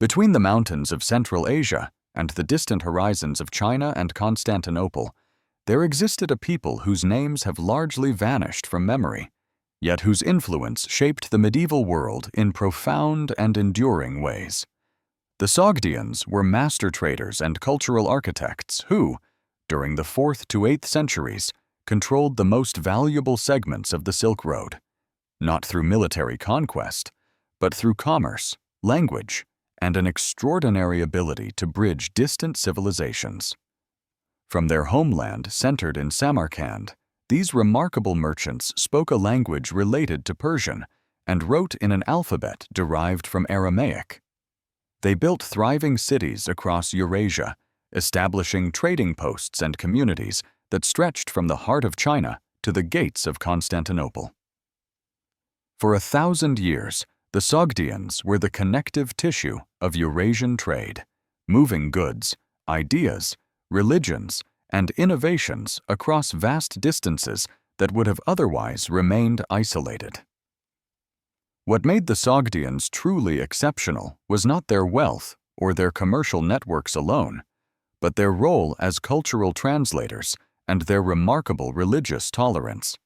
Between the mountains of Central Asia and the distant horizons of China and Constantinople, there existed a people whose names have largely vanished from memory, yet whose influence shaped the medieval world in profound and enduring ways. The Sogdians were master traders and cultural architects who, during the 4th to 8th centuries, controlled the most valuable segments of the Silk Road, not through military conquest, but through commerce, language, and an extraordinary ability to bridge distant civilizations. From their homeland centered in Samarkand, these remarkable merchants spoke a language related to Persian and wrote in an alphabet derived from Aramaic. They built thriving cities across Eurasia, establishing trading posts and communities that stretched from the heart of China to the gates of Constantinople. For 1,000 years, the Sogdians were the connective tissue of Eurasian trade, moving goods, ideas, religions, and innovations across vast distances that would have otherwise remained isolated. What made the Sogdians truly exceptional was not their wealth or their commercial networks alone, but their role as cultural translators and their remarkable religious tolerance.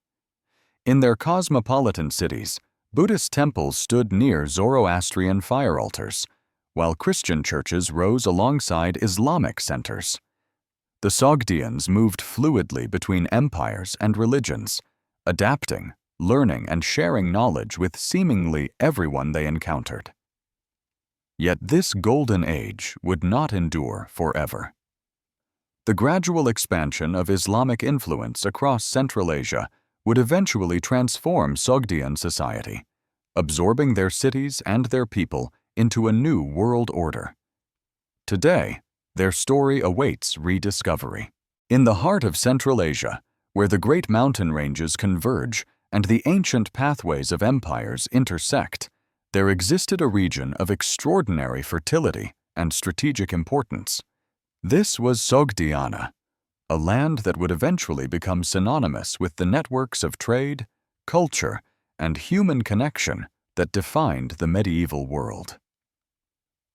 In their cosmopolitan cities, Buddhist temples stood near Zoroastrian fire altars, while Christian churches rose alongside Islamic centers. The Sogdians moved fluidly between empires and religions, adapting, learning, and sharing knowledge with seemingly everyone they encountered. Yet this golden age would not endure forever. The gradual expansion of Islamic influence across Central Asia would eventually transform Sogdian society, absorbing their cities and their people into a new world order. Today, their story awaits rediscovery. In the heart of Central Asia, where the great mountain ranges converge and the ancient pathways of empires intersect, there existed a region of extraordinary fertility and strategic importance. This was Sogdiana, a land that would eventually become synonymous with the networks of trade, culture, and human connection that defined the medieval world.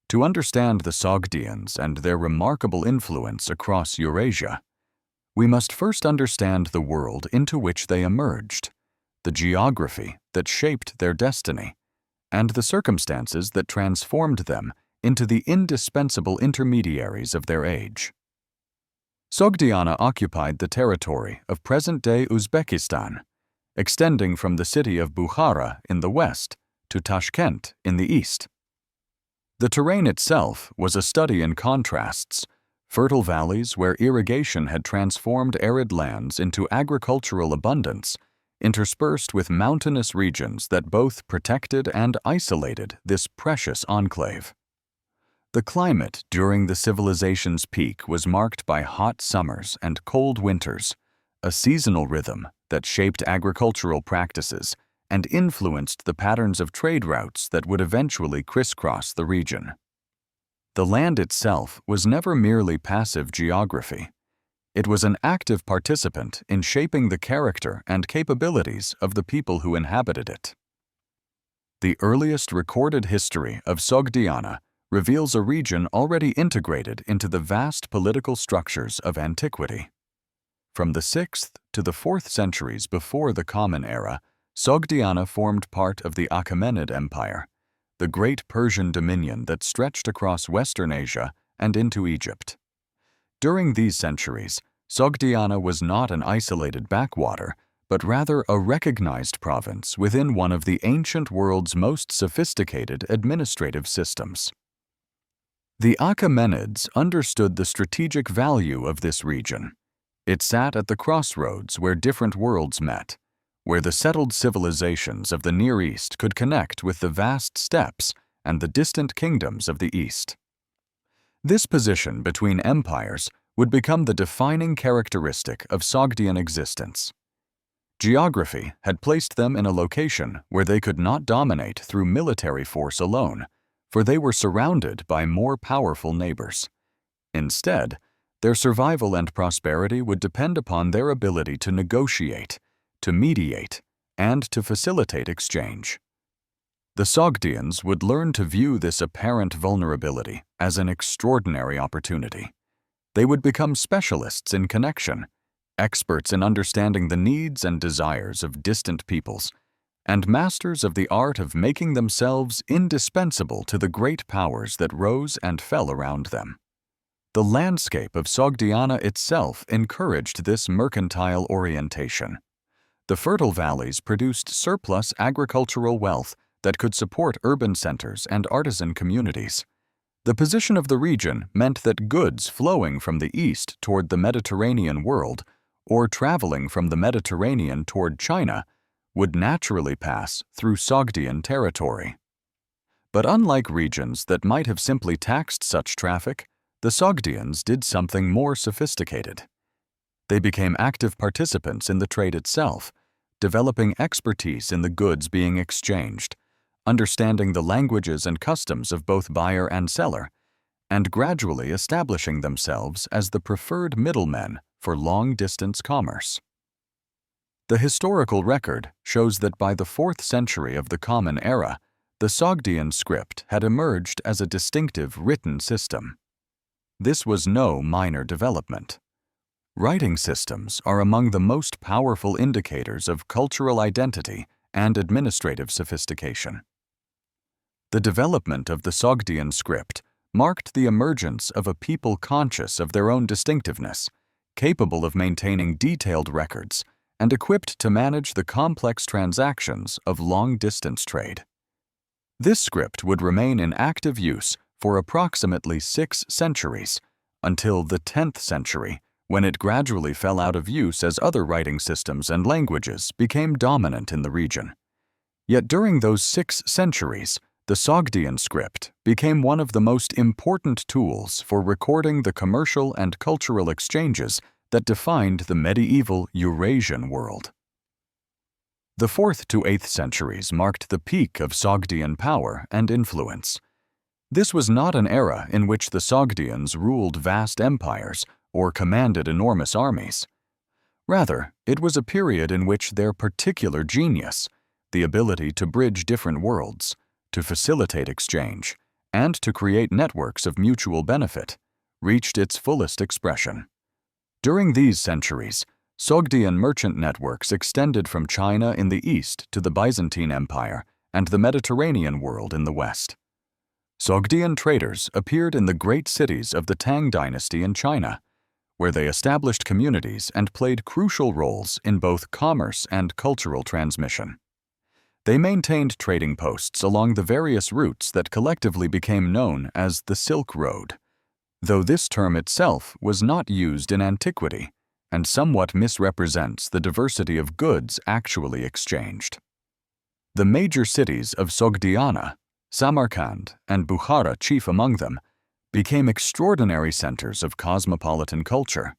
To understand the Sogdians and their remarkable influence across Eurasia, we must first understand the world into which they emerged, the geography that shaped their destiny, and the circumstances that transformed them into the indispensable intermediaries of their age. Sogdiana occupied the territory of present-day Uzbekistan, extending from the city of Bukhara in the west to Tashkent in the east. The terrain itself was a study in contrasts, fertile valleys where irrigation had transformed arid lands into agricultural abundance, interspersed with mountainous regions that both protected and isolated this precious enclave. The climate during the civilization's peak was marked by hot summers and cold winters, a seasonal rhythm that shaped agricultural practices and influenced the patterns of trade routes that would eventually crisscross the region. The land itself was never merely passive geography. It was an active participant in shaping the character and capabilities of the people who inhabited it. The earliest recorded history of Sogdiana reveals a region already integrated into the vast political structures of antiquity. From the 6th to the 4th centuries before the Common Era, Sogdiana formed part of the Achaemenid Empire, the great Persian dominion that stretched across Western Asia and into Egypt. During these centuries, Sogdiana was not an isolated backwater, but rather a recognized province within one of the ancient world's most sophisticated administrative systems. The Achaemenids understood the strategic value of this region. It sat at the crossroads where different worlds met, where the settled civilizations of the Near East could connect with the vast steppes and the distant kingdoms of the East. This position between empires would become the defining characteristic of Sogdian existence. Geography had placed them in a location where they could not dominate through military force alone, for they were surrounded by more powerful neighbors. Instead, their survival and prosperity would depend upon their ability to negotiate, to mediate, and to facilitate exchange. The Sogdians would learn to view this apparent vulnerability as an extraordinary opportunity. They would become specialists in connection, experts in understanding the needs and desires of distant peoples, and masters of the art of making themselves indispensable to the great powers that rose and fell around them. The landscape of Sogdiana itself encouraged this mercantile orientation. The fertile valleys produced surplus agricultural wealth that could support urban centers and artisan communities. The position of the region meant that goods flowing from the east toward the Mediterranean world, or traveling from the Mediterranean toward China, would naturally pass through Sogdian territory. But unlike regions that might have simply taxed such traffic, the Sogdians did something more sophisticated. They became active participants in the trade itself, developing expertise in the goods being exchanged, understanding the languages and customs of both buyer and seller, and gradually establishing themselves as the preferred middlemen for long-distance commerce. The historical record shows that by the 4th century of the Common Era, the Sogdian script had emerged as a distinctive written system. This was no minor development. Writing systems are among the most powerful indicators of cultural identity and administrative sophistication. The development of the Sogdian script marked the emergence of a people conscious of their own distinctiveness, capable of maintaining detailed records, and equipped to manage the complex transactions of long-distance trade. This script would remain in active use for approximately 6 centuries, until the 10th century, when it gradually fell out of use as other writing systems and languages became dominant in the region. Yet during those 6 centuries, the Sogdian script became one of the most important tools for recording the commercial and cultural exchanges that defined the medieval Eurasian world. The 4th to 8th centuries marked the peak of Sogdian power and influence. This was not an era in which the Sogdians ruled vast empires or commanded enormous armies. Rather, it was a period in which their particular genius, the ability to bridge different worlds, to facilitate exchange, and to create networks of mutual benefit, reached its fullest expression. During these centuries, Sogdian merchant networks extended from China in the east to the Byzantine Empire and the Mediterranean world in the west. Sogdian traders appeared in the great cities of the Tang dynasty in China, where they established communities and played crucial roles in both commerce and cultural transmission. They maintained trading posts along the various routes that collectively became known as the Silk Road, though this term itself was not used in antiquity and somewhat misrepresents the diversity of goods actually exchanged. The major cities of Sogdiana, Samarkand, and Bukhara chief among them, became extraordinary centers of cosmopolitan culture.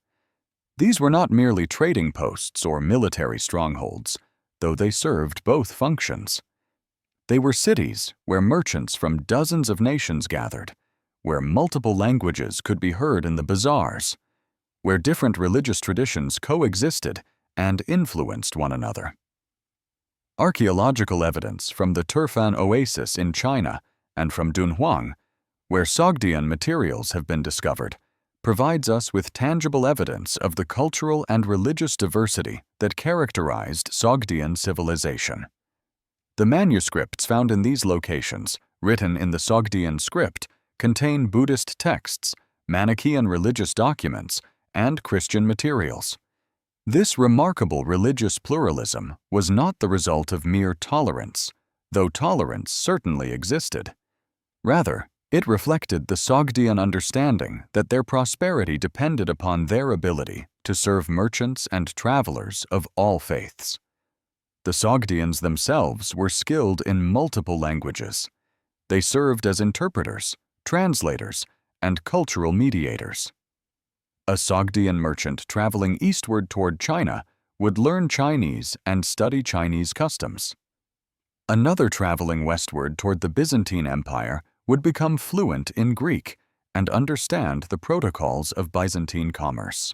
These were not merely trading posts or military strongholds, though they served both functions. They were cities where merchants from dozens of nations gathered, where multiple languages could be heard in the bazaars, where different religious traditions coexisted and influenced one another. Archaeological evidence from the Turfan Oasis in China and from Dunhuang, where Sogdian materials have been discovered, provides us with tangible evidence of the cultural and religious diversity that characterized Sogdian civilization. The manuscripts found in these locations, written in the Sogdian script, contain Buddhist texts, Manichaean religious documents, and Christian materials. This remarkable religious pluralism was not the result of mere tolerance, though tolerance certainly existed. Rather, it reflected the Sogdian understanding that their prosperity depended upon their ability to serve merchants and travelers of all faiths. The Sogdians themselves were skilled in multiple languages. They served as interpreters, translators, and cultural mediators. A Sogdian merchant traveling eastward toward China would learn Chinese and study Chinese customs. Another traveling westward toward the Byzantine Empire would become fluent in Greek and understand the protocols of Byzantine commerce.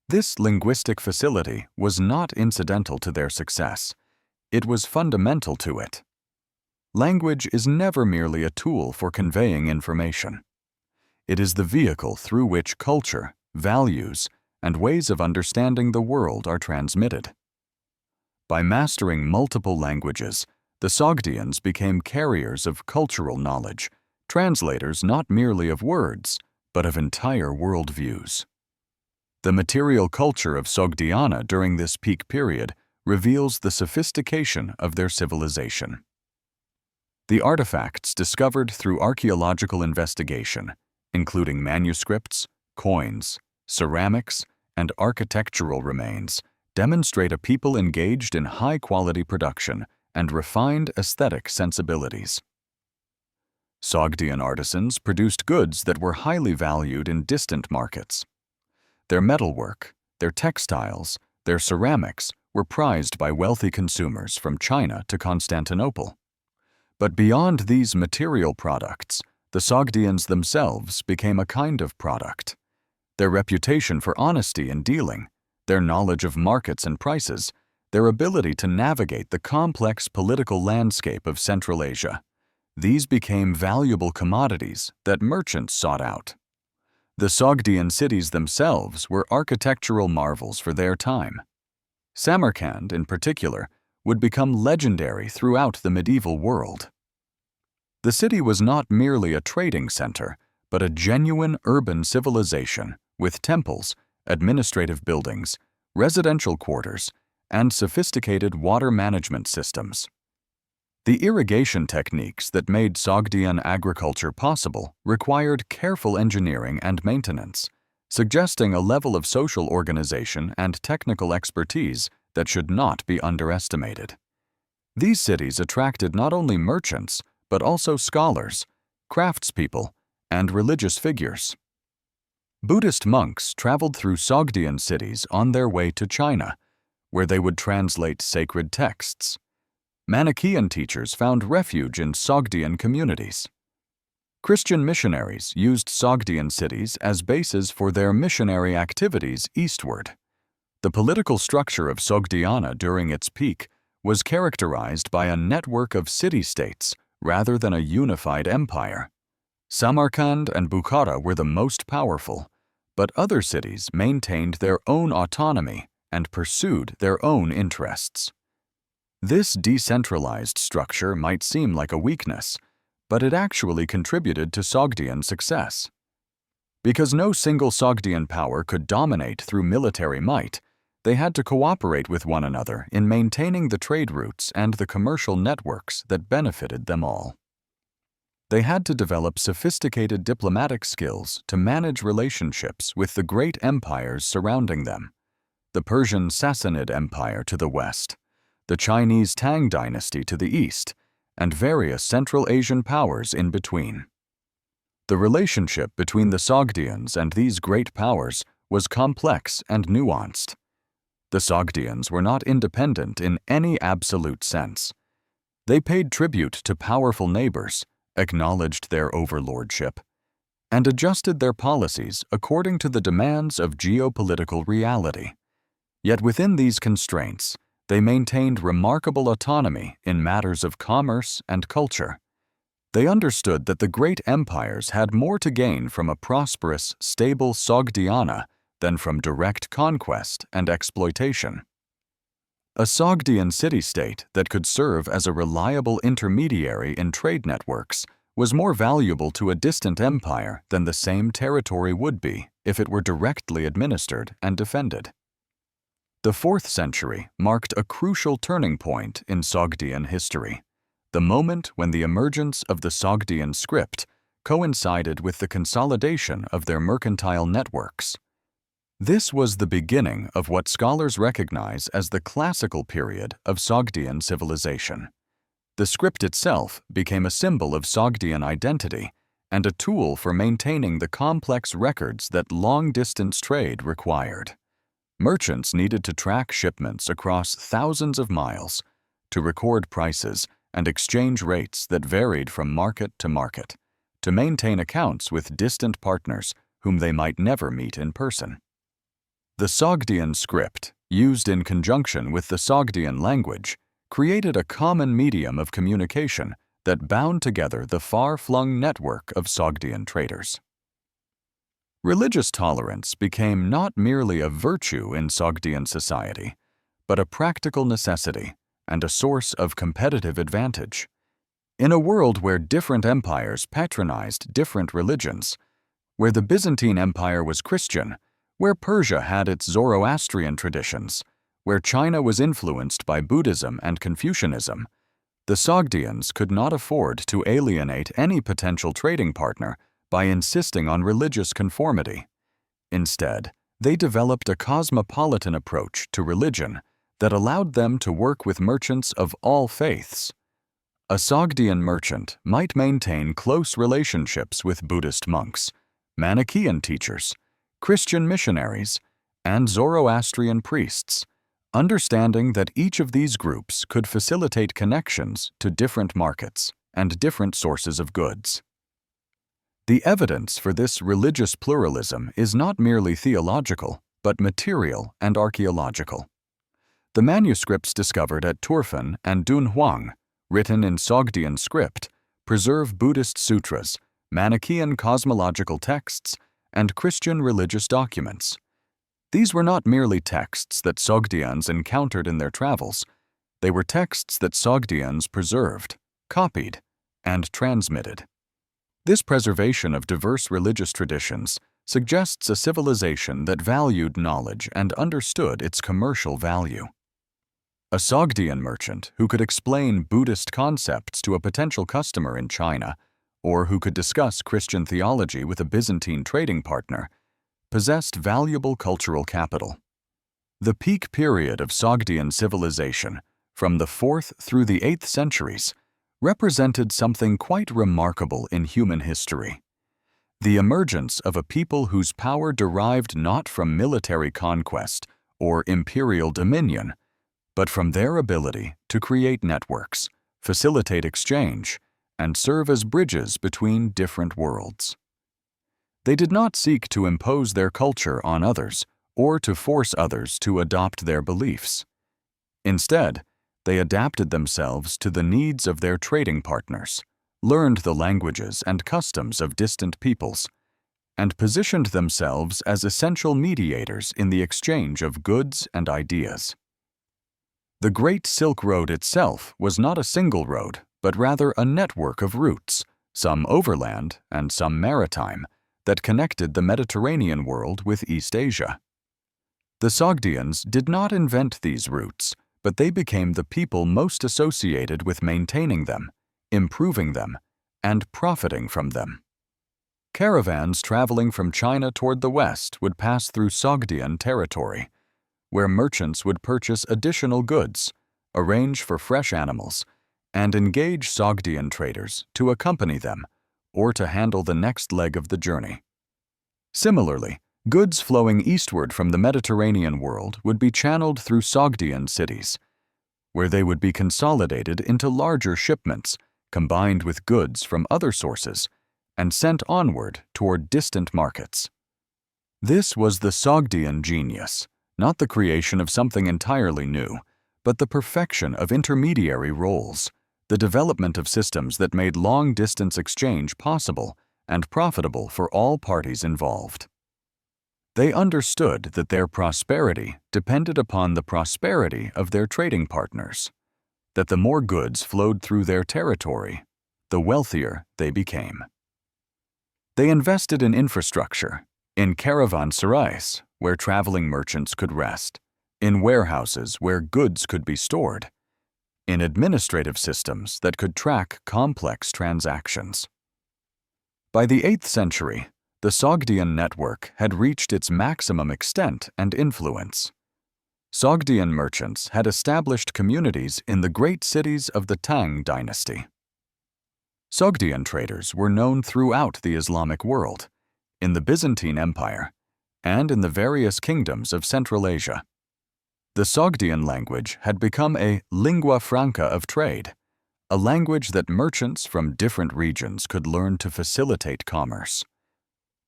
This linguistic facility was not incidental to their success. It was fundamental to it. Language is never merely a tool for conveying information. It is the vehicle through which culture, values, and ways of understanding the world are transmitted. By mastering multiple languages, the Sogdians became carriers of cultural knowledge, translators not merely of words, but of entire worldviews. The material culture of Sogdiana during this peak period reveals the sophistication of their civilization. The artifacts discovered through archaeological investigation, including manuscripts, coins, ceramics, and architectural remains, demonstrate a people engaged in high-quality production and refined aesthetic sensibilities. Sogdian artisans produced goods that were highly valued in distant markets. Their metalwork, their textiles, their ceramics were prized by wealthy consumers from China to Constantinople. But beyond these material products, the Sogdians themselves became a kind of product. Their reputation for honesty in dealing, their knowledge of markets and prices, their ability to navigate the complex political landscape of Central Asia, these became valuable commodities that merchants sought out. The Sogdian cities themselves were architectural marvels for their time. Samarkand, in particular, would become legendary throughout the medieval world. The city was not merely a trading center, but a genuine urban civilization with temples, administrative buildings, residential quarters, and sophisticated water management systems. The irrigation techniques that made Sogdian agriculture possible required careful engineering and maintenance, suggesting a level of social organization and technical expertise that should not be underestimated. These cities attracted not only merchants, but also scholars, craftspeople, and religious figures. Buddhist monks traveled through Sogdian cities on their way to China, where they would translate sacred texts. Manichaean teachers found refuge in Sogdian communities. Christian missionaries used Sogdian cities as bases for their missionary activities eastward. The political structure of Sogdiana during its peak was characterized by a network of city-states rather than a unified empire. Samarkand and Bukhara were the most powerful, but other cities maintained their own autonomy and pursued their own interests. This decentralized structure might seem like a weakness, but it actually contributed to Sogdian success. Because no single Sogdian power could dominate through military might, they had to cooperate with one another in maintaining the trade routes and the commercial networks that benefited them all. They had to develop sophisticated diplomatic skills to manage relationships with the great empires surrounding them: the Persian Sassanid Empire to the west, the Chinese Tang dynasty to the east, and various Central Asian powers in between. The relationship between the Sogdians and these great powers was complex and nuanced. The Sogdians were not independent in any absolute sense. They paid tribute to powerful neighbors, acknowledged their overlordship, and adjusted their policies according to the demands of geopolitical reality. Yet within these constraints, they maintained remarkable autonomy in matters of commerce and culture. They understood that the great empires had more to gain from a prosperous, stable Sogdiana than from direct conquest and exploitation. A Sogdian city-state that could serve as a reliable intermediary in trade networks was more valuable to a distant empire than the same territory would be if it were directly administered and defended. The 4th century marked a crucial turning point in Sogdian history, the moment when the emergence of the Sogdian script coincided with the consolidation of their mercantile networks. This was the beginning of what scholars recognize as the classical period of Sogdian civilization. The script itself became a symbol of Sogdian identity and a tool for maintaining the complex records that long-distance trade required. Merchants needed to track shipments across thousands of miles, to record prices and exchange rates that varied from market to market, to maintain accounts with distant partners whom they might never meet in person. The Sogdian script, used in conjunction with the Sogdian language, created a common medium of communication that bound together the far-flung network of Sogdian traders. Religious tolerance became not merely a virtue in Sogdian society, but a practical necessity and a source of competitive advantage. In a world where different empires patronized different religions, where the Byzantine Empire was Christian, where Persia had its Zoroastrian traditions, where China was influenced by Buddhism and Confucianism, the Sogdians could not afford to alienate any potential trading partner by insisting on religious conformity. Instead, they developed a cosmopolitan approach to religion that allowed them to work with merchants of all faiths. A Sogdian merchant might maintain close relationships with Buddhist monks, Manichaean teachers, Christian missionaries, and Zoroastrian priests, understanding that each of these groups could facilitate connections to different markets and different sources of goods. The evidence for this religious pluralism is not merely theological, but material and archaeological. The manuscripts discovered at Turfan and Dunhuang, written in Sogdian script, preserve Buddhist sutras, Manichaean cosmological texts, and Christian religious documents. These were not merely texts that Sogdians encountered in their travels. They were texts that Sogdians preserved, copied, and transmitted. This preservation of diverse religious traditions suggests a civilization that valued knowledge and understood its commercial value. A Sogdian merchant who could explain Buddhist concepts to a potential customer in China, or who could discuss Christian theology with a Byzantine trading partner, possessed valuable cultural capital. The peak period of Sogdian civilization, from the 4th through the 8th centuries, represented something quite remarkable in human history: the emergence of a people whose power derived not from military conquest or imperial dominion, but from their ability to create networks, facilitate exchange, and serve as bridges between different worlds. They did not seek to impose their culture on others or to force others to adopt their beliefs. Instead, they adapted themselves to the needs of their trading partners, learned the languages and customs of distant peoples, and positioned themselves as essential mediators in the exchange of goods and ideas. The Great Silk Road itself was not a single road, but rather a network of routes, some overland and some maritime, that connected the Mediterranean world with East Asia. The Sogdians did not invent these routes, but they became the people most associated with maintaining them, improving them, and profiting from them. Caravans traveling from China toward the west would pass through Sogdian territory, where merchants would purchase additional goods, arrange for fresh animals, and engage Sogdian traders to accompany them or to handle the next leg of the journey. Similarly, goods flowing eastward from the Mediterranean world would be channeled through Sogdian cities, where they would be consolidated into larger shipments, combined with goods from other sources, and sent onward toward distant markets. This was the Sogdian genius, not the creation of something entirely new, but the perfection of intermediary roles, the development of systems that made long-distance exchange possible and profitable for all parties involved. They understood that their prosperity depended upon the prosperity of their trading partners, that the more goods flowed through their territory, the wealthier they became. They invested in infrastructure, in caravanserais, where traveling merchants could rest, in warehouses where goods could be stored, in administrative systems that could track complex transactions. By the 8th century, the Sogdian network had reached its maximum extent and influence. Sogdian merchants had established communities in the great cities of the Tang dynasty. Sogdian traders were known throughout the Islamic world, in the Byzantine Empire, and in the various kingdoms of Central Asia. The Sogdian language had become a lingua franca of trade, a language that merchants from different regions could learn to facilitate commerce.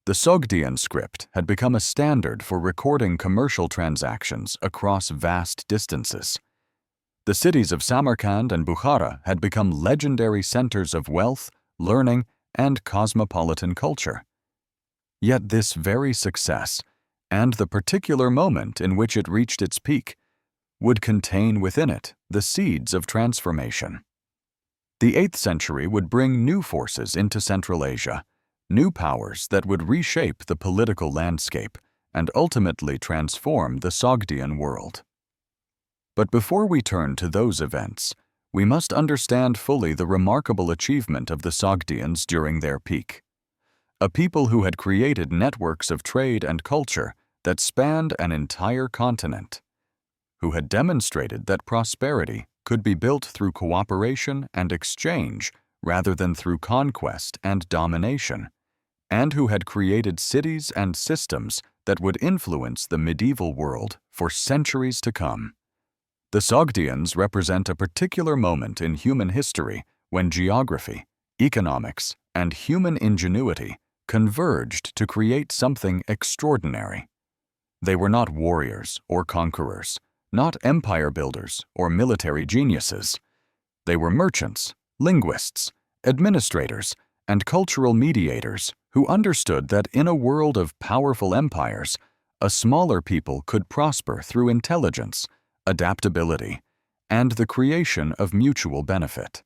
The Sogdian script had become a standard for recording commercial transactions across vast distances. The cities of Samarkand and Bukhara had become legendary centers of wealth, learning, and cosmopolitan culture. Yet this very success, and the particular moment in which it reached its peak, would contain within it the seeds of transformation. The 8th century would bring new forces into Central Asia, new powers that would reshape the political landscape and ultimately transform the Sogdian world. But before we turn to those events, we must understand fully the remarkable achievement of the Sogdians during their peak. A people who had created networks of trade and culture that spanned an entire continent, who had demonstrated that prosperity could be built through cooperation and exchange rather than through conquest and domination, and who had created cities and systems that would influence the medieval world for centuries to come. The Sogdians represent a particular moment in human history when geography, economics, and human ingenuity converged to create something extraordinary. They were not warriors or conquerors, not empire builders or military geniuses. They were merchants, linguists, administrators, and cultural mediators who understood that in a world of powerful empires, a smaller people could prosper through intelligence, adaptability, and the creation of mutual benefit.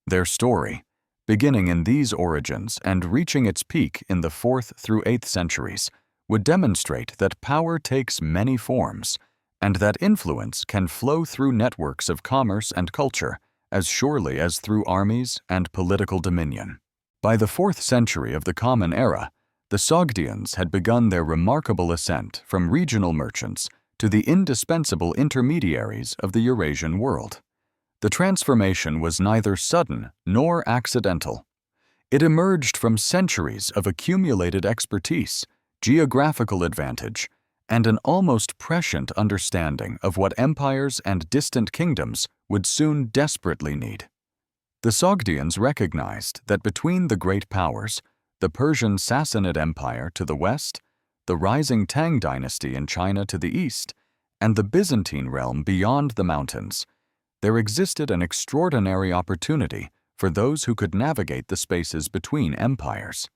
Their story, beginning in these origins and reaching its peak in the 4th through 8th centuries, would demonstrate that power takes many forms and that influence can flow through networks of commerce and culture as surely as through armies and political dominion. By the 4th century of the Common Era, the Sogdians had begun their remarkable ascent from regional merchants to the indispensable intermediaries of the Eurasian world. The transformation was neither sudden nor accidental. It emerged from centuries of accumulated expertise, geographical advantage, and an almost prescient understanding of what empires and distant kingdoms would soon desperately need. The Sogdians recognized that between the great powers, the Persian Sassanid Empire to the west, the rising Tang dynasty in China to the east, and the Byzantine realm beyond the mountains, there existed an extraordinary opportunity for those who could navigate the spaces between empires.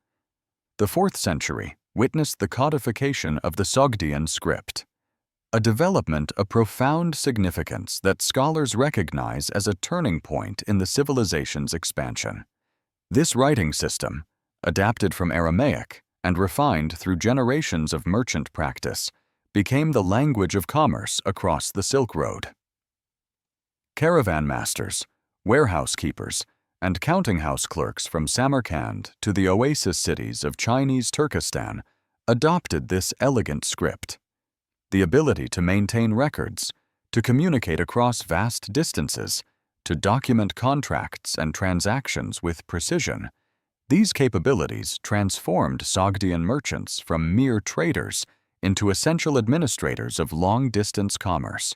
The 4th century witnessed the codification of the Sogdian script, a development of profound significance that scholars recognize as a turning point in the civilization's expansion. This writing system, adapted from Aramaic and refined through generations of merchant practice, became the language of commerce across the Silk Road. Caravan masters, warehouse keepers, and counting house clerks from Samarkand to the oasis cities of Chinese Turkestan adopted this elegant script. The ability to maintain records, to communicate across vast distances, to document contracts and transactions with precision, these capabilities transformed Sogdian merchants from mere traders into essential administrators of long-distance commerce.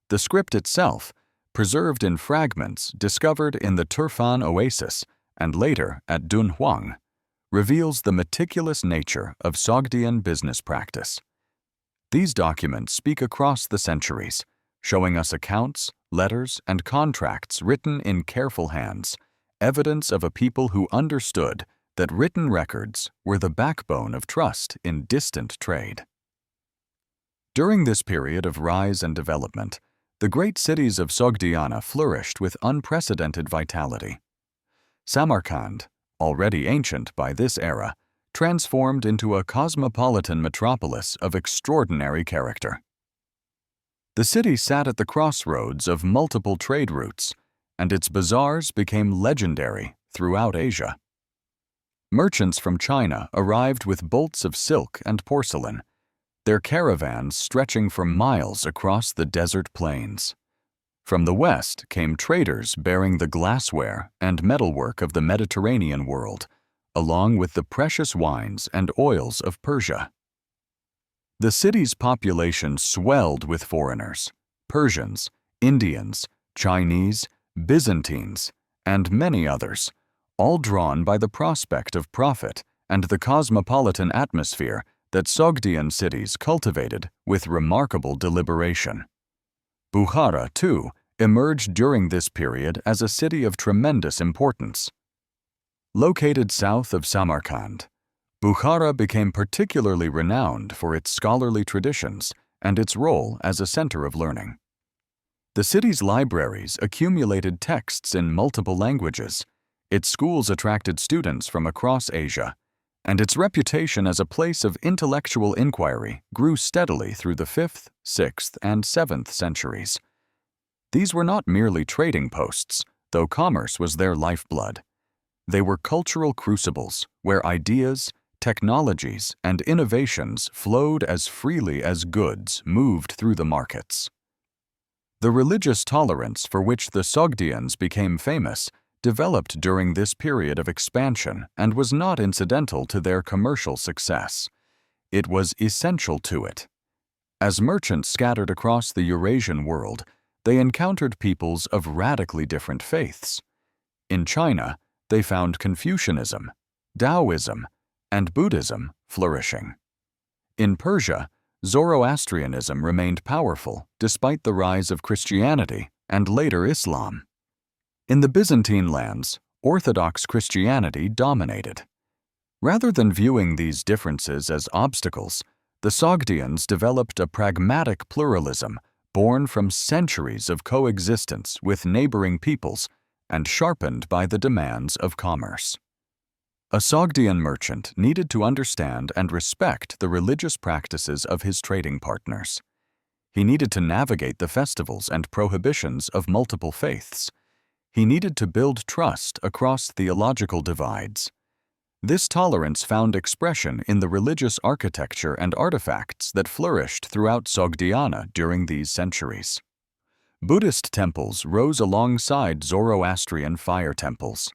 The script itself, preserved in fragments discovered in the Turfan oasis and later at Dunhuang, reveals the meticulous nature of Sogdian business practice. These documents speak across the centuries, showing us accounts, letters, and contracts written in careful hands, evidence of a people who understood that written records were the backbone of trust in distant trade. During this period of rise and development, the great cities of Sogdiana flourished with unprecedented vitality. Samarkand, already ancient by this era, transformed into a cosmopolitan metropolis of extraordinary character. The city sat at the crossroads of multiple trade routes, and its bazaars became legendary throughout Asia. Merchants from China arrived with bolts of silk and porcelain, their caravans stretching for miles across the desert plains. From the west came traders bearing the glassware and metalwork of the Mediterranean world, along with the precious wines and oils of Persia. The city's population swelled with foreigners, Persians, Indians, Chinese, Byzantines, and many others, all drawn by the prospect of profit and the cosmopolitan atmosphere that Sogdian cities cultivated with remarkable deliberation. Bukhara, too, emerged during this period as a city of tremendous importance. Located south of Samarkand, Bukhara became particularly renowned for its scholarly traditions and its role as a center of learning. The city's libraries accumulated texts in multiple languages, its schools attracted students from across Asia, and its reputation as a place of intellectual inquiry grew steadily through the 5th, 6th, and 7th centuries. These were not merely trading posts, though commerce was their lifeblood. They were cultural crucibles where ideas, technologies, and innovations flowed as freely as goods moved through the markets. The religious tolerance for which the Sogdians became famous developed during this period of expansion and was not incidental to their commercial success. It was essential to it. As merchants scattered across the Eurasian world, they encountered peoples of radically different faiths. In China, they found Confucianism, Taoism, and Buddhism flourishing. In Persia, Zoroastrianism remained powerful despite the rise of Christianity and later Islam. In the Byzantine lands, Orthodox Christianity dominated. Rather than viewing these differences as obstacles, the Sogdians developed a pragmatic pluralism born from centuries of coexistence with neighboring peoples and sharpened by the demands of commerce. A Sogdian merchant needed to understand and respect the religious practices of his trading partners. He needed to navigate the festivals and prohibitions of multiple faiths. He needed to build trust across theological divides. This tolerance found expression in the religious architecture and artifacts that flourished throughout Sogdiana during these centuries. Buddhist temples rose alongside Zoroastrian fire temples.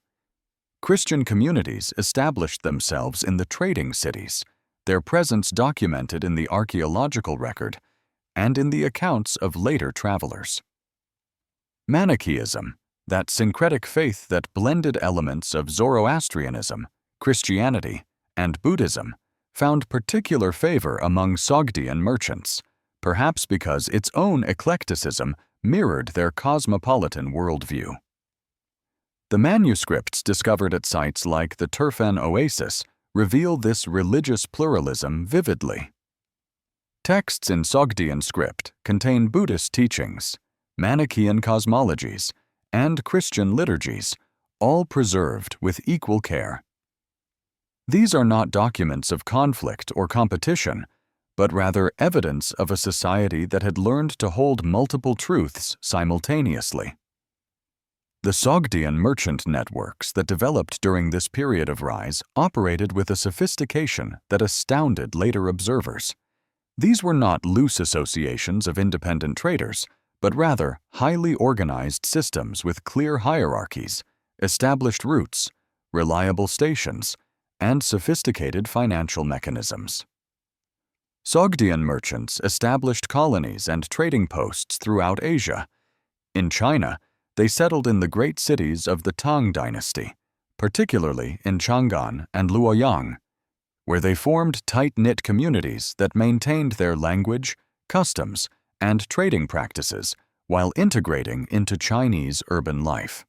Christian communities established themselves in the trading cities, their presence documented in the archaeological record and in the accounts of later travelers. Manichaeism, that syncretic faith that blended elements of Zoroastrianism, Christianity, and Buddhism, found particular favor among Sogdian merchants, perhaps because its own eclecticism mirrored their cosmopolitan worldview. The manuscripts discovered at sites like the Turfan Oasis reveal this religious pluralism vividly. Texts in Sogdian script contain Buddhist teachings, Manichaean cosmologies, and Christian liturgies, all preserved with equal care. These are not documents of conflict or competition, but rather evidence of a society that had learned to hold multiple truths simultaneously. The Sogdian merchant networks that developed during this period of rise operated with a sophistication that astounded later observers. These were not loose associations of independent traders, but rather highly organized systems with clear hierarchies, established routes, reliable stations, and sophisticated financial mechanisms. Sogdian merchants established colonies and trading posts throughout Asia. In China, they settled in the great cities of the Tang dynasty, particularly in Chang'an and Luoyang, where they formed tight-knit communities that maintained their language, customs, and trading practices while integrating into Chinese urban life.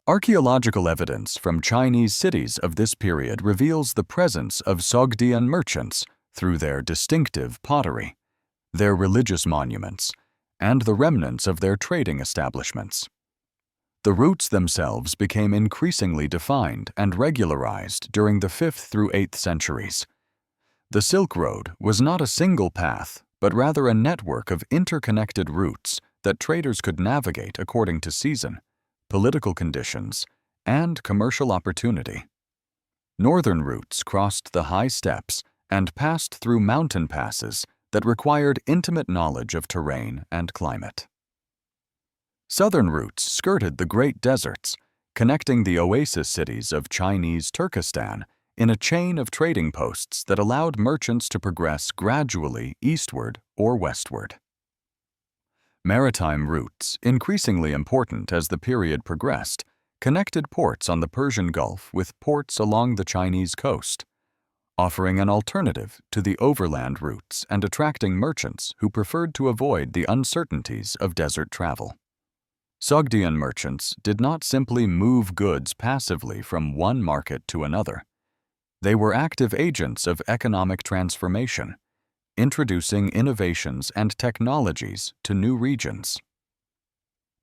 Archaeological evidence from Chinese cities of this period reveals the presence of Sogdian merchants through their distinctive pottery, their religious monuments, and the remnants of their trading establishments. The routes themselves became increasingly defined and regularized during the 5th through 8th centuries. The Silk Road was not a single path, but rather a network of interconnected routes that traders could navigate according to season, political conditions, and commercial opportunity. Northern routes crossed the high steppes and passed through mountain passes that required intimate knowledge of terrain and climate. Southern routes skirted the great deserts, connecting the oasis cities of Chinese Turkestan in a chain of trading posts that allowed merchants to progress gradually eastward or westward. Maritime routes, increasingly important as the period progressed, connected ports on the Persian Gulf with ports along the Chinese coast, offering an alternative to the overland routes and attracting merchants who preferred to avoid the uncertainties of desert travel. Sogdian merchants did not simply move goods passively from one market to another. They were active agents of economic transformation, introducing innovations and technologies to new regions.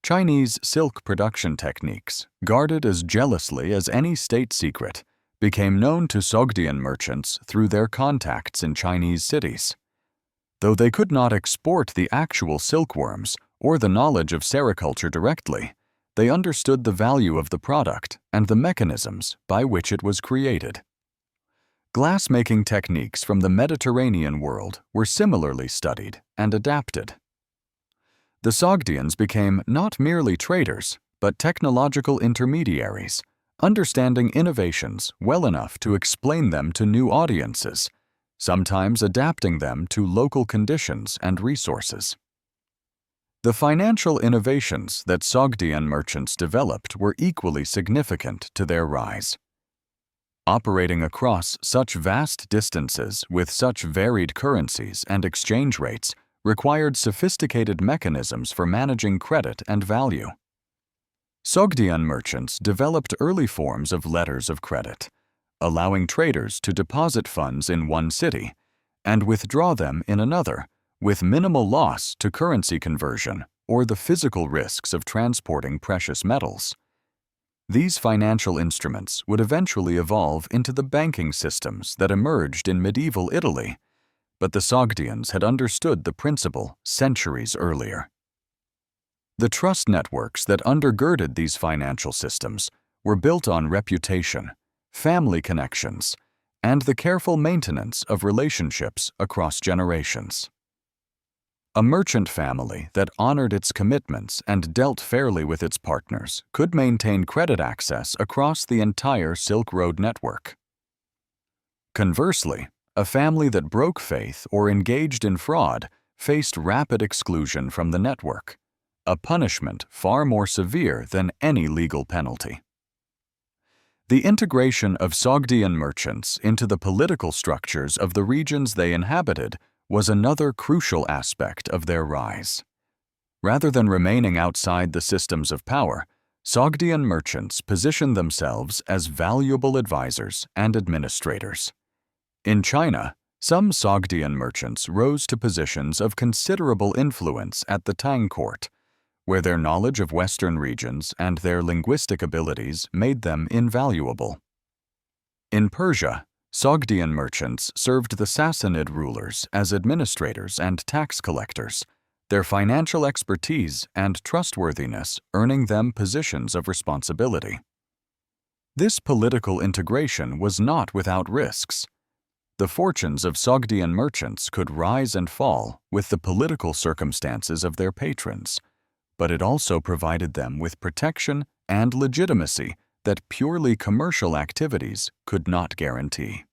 Chinese silk production techniques, guarded as jealously as any state secret, became known to Sogdian merchants through their contacts in Chinese cities. Though they could not export the actual silkworms or the knowledge of sericulture directly, they understood the value of the product and the mechanisms by which it was created. Glass-making techniques from the Mediterranean world were similarly studied and adapted. The Sogdians became not merely traders, but technological intermediaries, understanding innovations well enough to explain them to new audiences, sometimes adapting them to local conditions and resources. The financial innovations that Sogdian merchants developed were equally significant to their rise. Operating across such vast distances with such varied currencies and exchange rates required sophisticated mechanisms for managing credit and value. Sogdian merchants developed early forms of letters of credit, allowing traders to deposit funds in one city and withdraw them in another, with minimal loss to currency conversion or the physical risks of transporting precious metals. These financial instruments would eventually evolve into the banking systems that emerged in medieval Italy, but the Sogdians had understood the principle centuries earlier. The trust networks that undergirded these financial systems were built on reputation, family connections, and the careful maintenance of relationships across generations. A merchant family that honored its commitments and dealt fairly with its partners could maintain credit access across the entire Silk Road network. Conversely, a family that broke faith or engaged in fraud faced rapid exclusion from the network, a punishment far more severe than any legal penalty. The integration of Sogdian merchants into the political structures of the regions they inhabited was another crucial aspect of their rise. Rather than remaining outside the systems of power, Sogdian merchants positioned themselves as valuable advisors and administrators. In China, some Sogdian merchants rose to positions of considerable influence at the Tang court, where their knowledge of Western regions and their linguistic abilities made them invaluable. In Persia, Sogdian merchants served the Sassanid rulers as administrators and tax collectors, their financial expertise and trustworthiness earning them positions of responsibility. This political integration was not without risks. The fortunes of Sogdian merchants could rise and fall with the political circumstances of their patrons, but it also provided them with protection and legitimacy that purely commercial activities could not guarantee.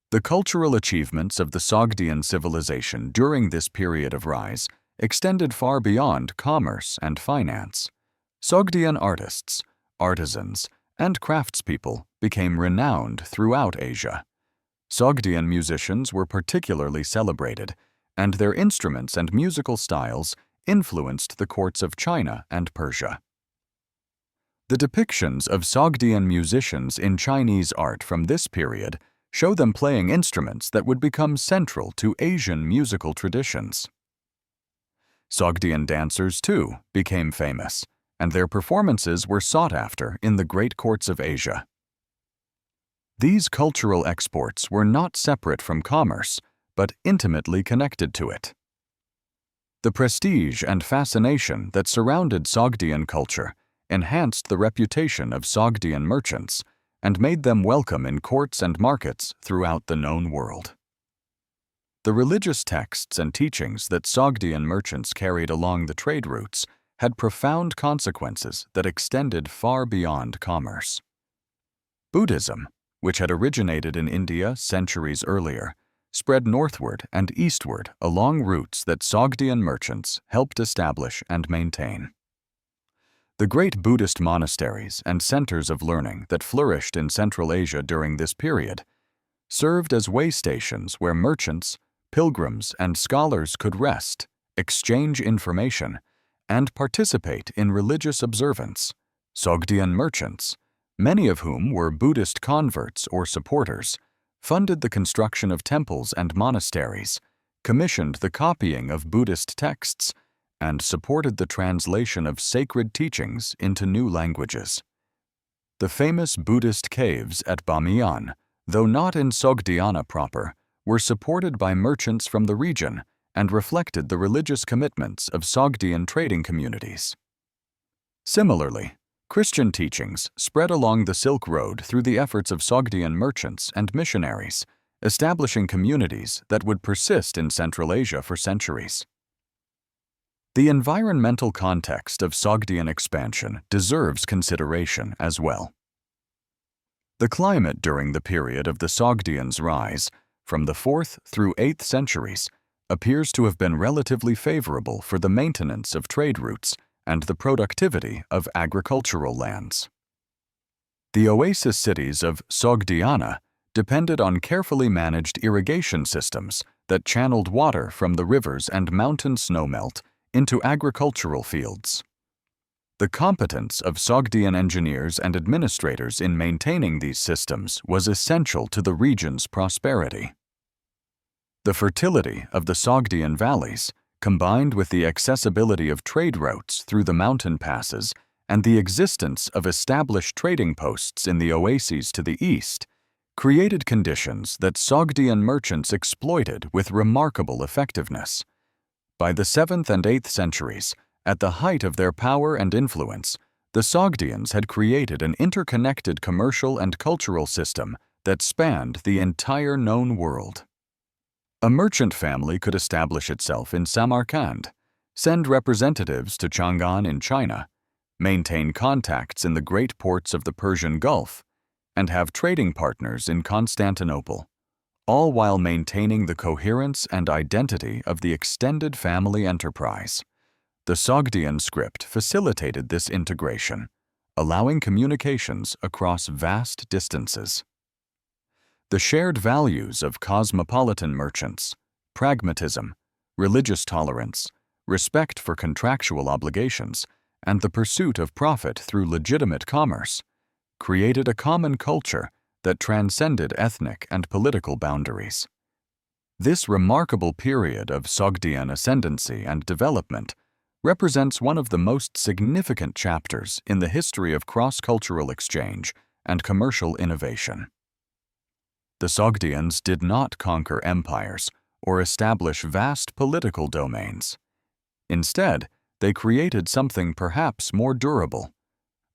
The cultural achievements of the Sogdian civilization during this period of rise extended far beyond commerce and finance. Sogdian artists, artisans, and craftspeople became renowned throughout Asia. Sogdian musicians were particularly celebrated, and their instruments and musical styles influenced the courts of China and Persia. The depictions of Sogdian musicians in Chinese art from this period show them playing instruments that would become central to Asian musical traditions. Sogdian dancers, too, became famous, and their performances were sought after in the great courts of Asia. These cultural exports were not separate from commerce, but intimately connected to it. The prestige and fascination that surrounded Sogdian culture enhanced the reputation of Sogdian merchants and made them welcome in courts and markets throughout the known world. The religious texts and teachings that Sogdian merchants carried along the trade routes had profound consequences that extended far beyond commerce. Buddhism, which had originated in India centuries earlier, spread northward and eastward along routes that Sogdian merchants helped establish and maintain. The great Buddhist monasteries and centers of learning that flourished in Central Asia during this period served as way stations where merchants, pilgrims, and scholars could rest, exchange information, and participate in religious observance. Sogdian merchants, many of whom were Buddhist converts or supporters, funded the construction of temples and monasteries, commissioned the copying of Buddhist texts, and supported the translation of sacred teachings into new languages. The famous Buddhist caves at Bamiyan, though not in Sogdiana proper, were supported by merchants from the region and reflected the religious commitments of Sogdian trading communities. Similarly, Christian teachings spread along the Silk Road through the efforts of Sogdian merchants and missionaries, establishing communities that would persist in Central Asia for centuries. The environmental context of Sogdian expansion deserves consideration as well. The climate during the period of the Sogdians' rise, from the 4th through 8th centuries, appears to have been relatively favorable for the maintenance of trade routes and the productivity of agricultural lands. The oasis cities of Sogdiana depended on carefully managed irrigation systems that channeled water from the rivers and mountain snowmelt into agricultural fields. The competence of Sogdian engineers and administrators in maintaining these systems was essential to the region's prosperity. The fertility of the Sogdian valleys, combined with the accessibility of trade routes through the mountain passes and the existence of established trading posts in the oases to the east, created conditions that Sogdian merchants exploited with remarkable effectiveness. By the 7th and 8th centuries, at the height of their power and influence, the Sogdians had created an interconnected commercial and cultural system that spanned the entire known world. A merchant family could establish itself in Samarkand, send representatives to Chang'an in China, maintain contacts in the great ports of the Persian Gulf, and have trading partners in Constantinople, all while maintaining the coherence and identity of the extended family enterprise. The Sogdian script facilitated this integration, allowing communications across vast distances. The shared values of cosmopolitan merchants, pragmatism, religious tolerance, respect for contractual obligations, and the pursuit of profit through legitimate commerce, created a common culture that transcended ethnic and political boundaries. This remarkable period of Sogdian ascendancy and development represents one of the most significant chapters in the history of cross-cultural exchange and commercial innovation. The Sogdians did not conquer empires or establish vast political domains. Instead, they created something perhaps more durable,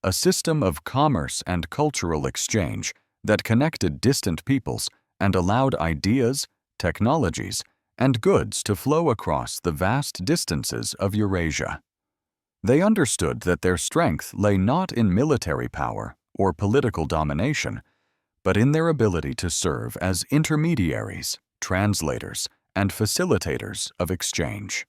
a system of commerce and cultural exchange that connected distant peoples and allowed ideas, technologies, and goods to flow across the vast distances of Eurasia. They understood that their strength lay not in military power or political domination, but in their ability to serve as intermediaries, translators, and facilitators of exchange.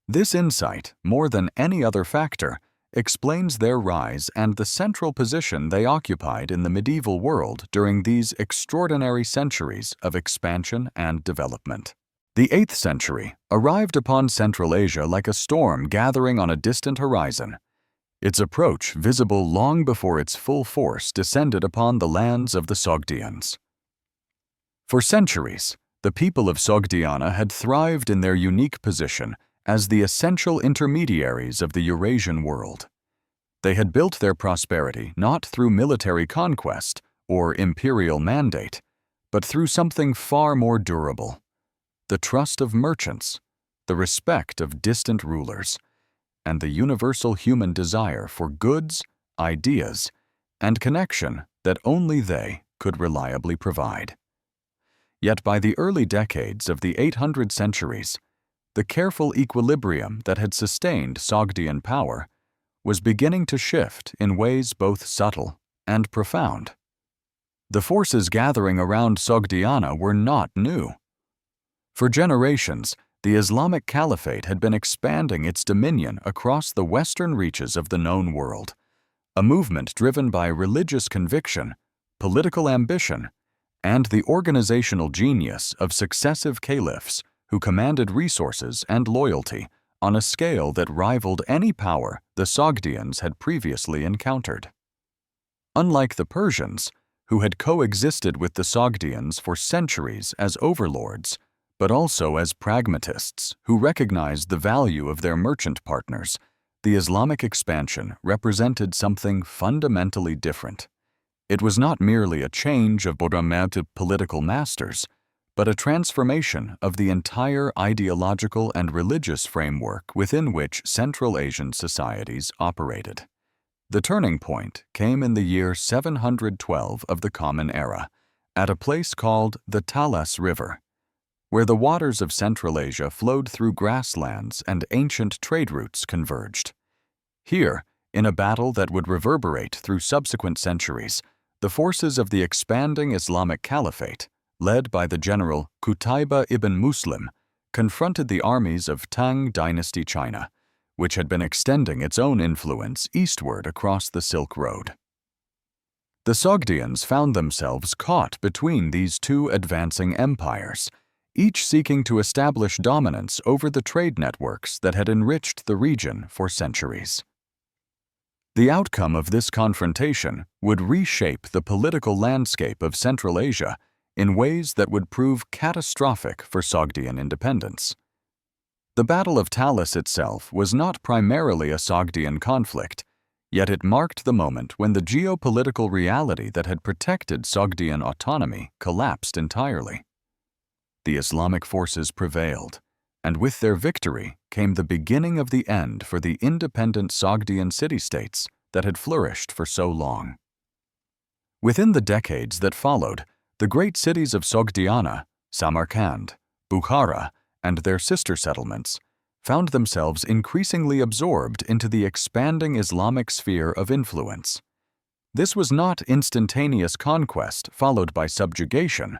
This insight, more than any other factor, explains their rise and the central position they occupied in the medieval world during these extraordinary centuries of expansion and development. The 8th century arrived upon Central Asia like a storm gathering on a distant horizon, its approach visible long before its full force descended upon the lands of the Sogdians. For centuries, the people of Sogdiana had thrived in their unique position as the essential intermediaries of the Eurasian world. They had built their prosperity not through military conquest or imperial mandate, but through something far more durable: the trust of merchants, the respect of distant rulers, and the universal human desire for goods, ideas, and connection that only they could reliably provide. Yet by the early decades of the 800 centuries, the careful equilibrium that had sustained Sogdian power was beginning to shift in ways both subtle and profound. The forces gathering around Sogdiana were not new. For generations, the Islamic Caliphate had been expanding its dominion across the western reaches of the known world, a movement driven by religious conviction, political ambition, and the organizational genius of successive caliphs who commanded resources and loyalty on a scale that rivaled any power the Sogdians had previously encountered. Unlike the Persians, who had coexisted with the Sogdians for centuries as overlords, but also as pragmatists who recognized the value of their merchant partners, the Islamic expansion represented something fundamentally different. It was not merely a change of to political masters, but a transformation of the entire ideological and religious framework within which Central Asian societies operated. The turning point came in the year 712 of the Common Era, at a place called the Talas River, where the waters of Central Asia flowed through grasslands and ancient trade routes converged. Here, in a battle that would reverberate through subsequent centuries, the forces of the expanding Islamic Caliphate, led by the general Qutayba ibn Muslim, confronted the armies of Tang dynasty China, which had been extending its own influence eastward across the Silk Road. The Sogdians found themselves caught between these two advancing empires, each seeking to establish dominance over the trade networks that had enriched the region for centuries. The outcome of this confrontation would reshape the political landscape of Central Asia in ways that would prove catastrophic for Sogdian independence. The Battle of Talas itself was not primarily a Sogdian conflict, yet it marked the moment when the geopolitical reality that had protected Sogdian autonomy collapsed entirely. The Islamic forces prevailed, and with their victory came the beginning of the end for the independent Sogdian city-states that had flourished for so long. Within the decades that followed, the great cities of Sogdiana, Samarkand, Bukhara, and their sister settlements found themselves increasingly absorbed into the expanding Islamic sphere of influence. This was not instantaneous conquest followed by subjugation,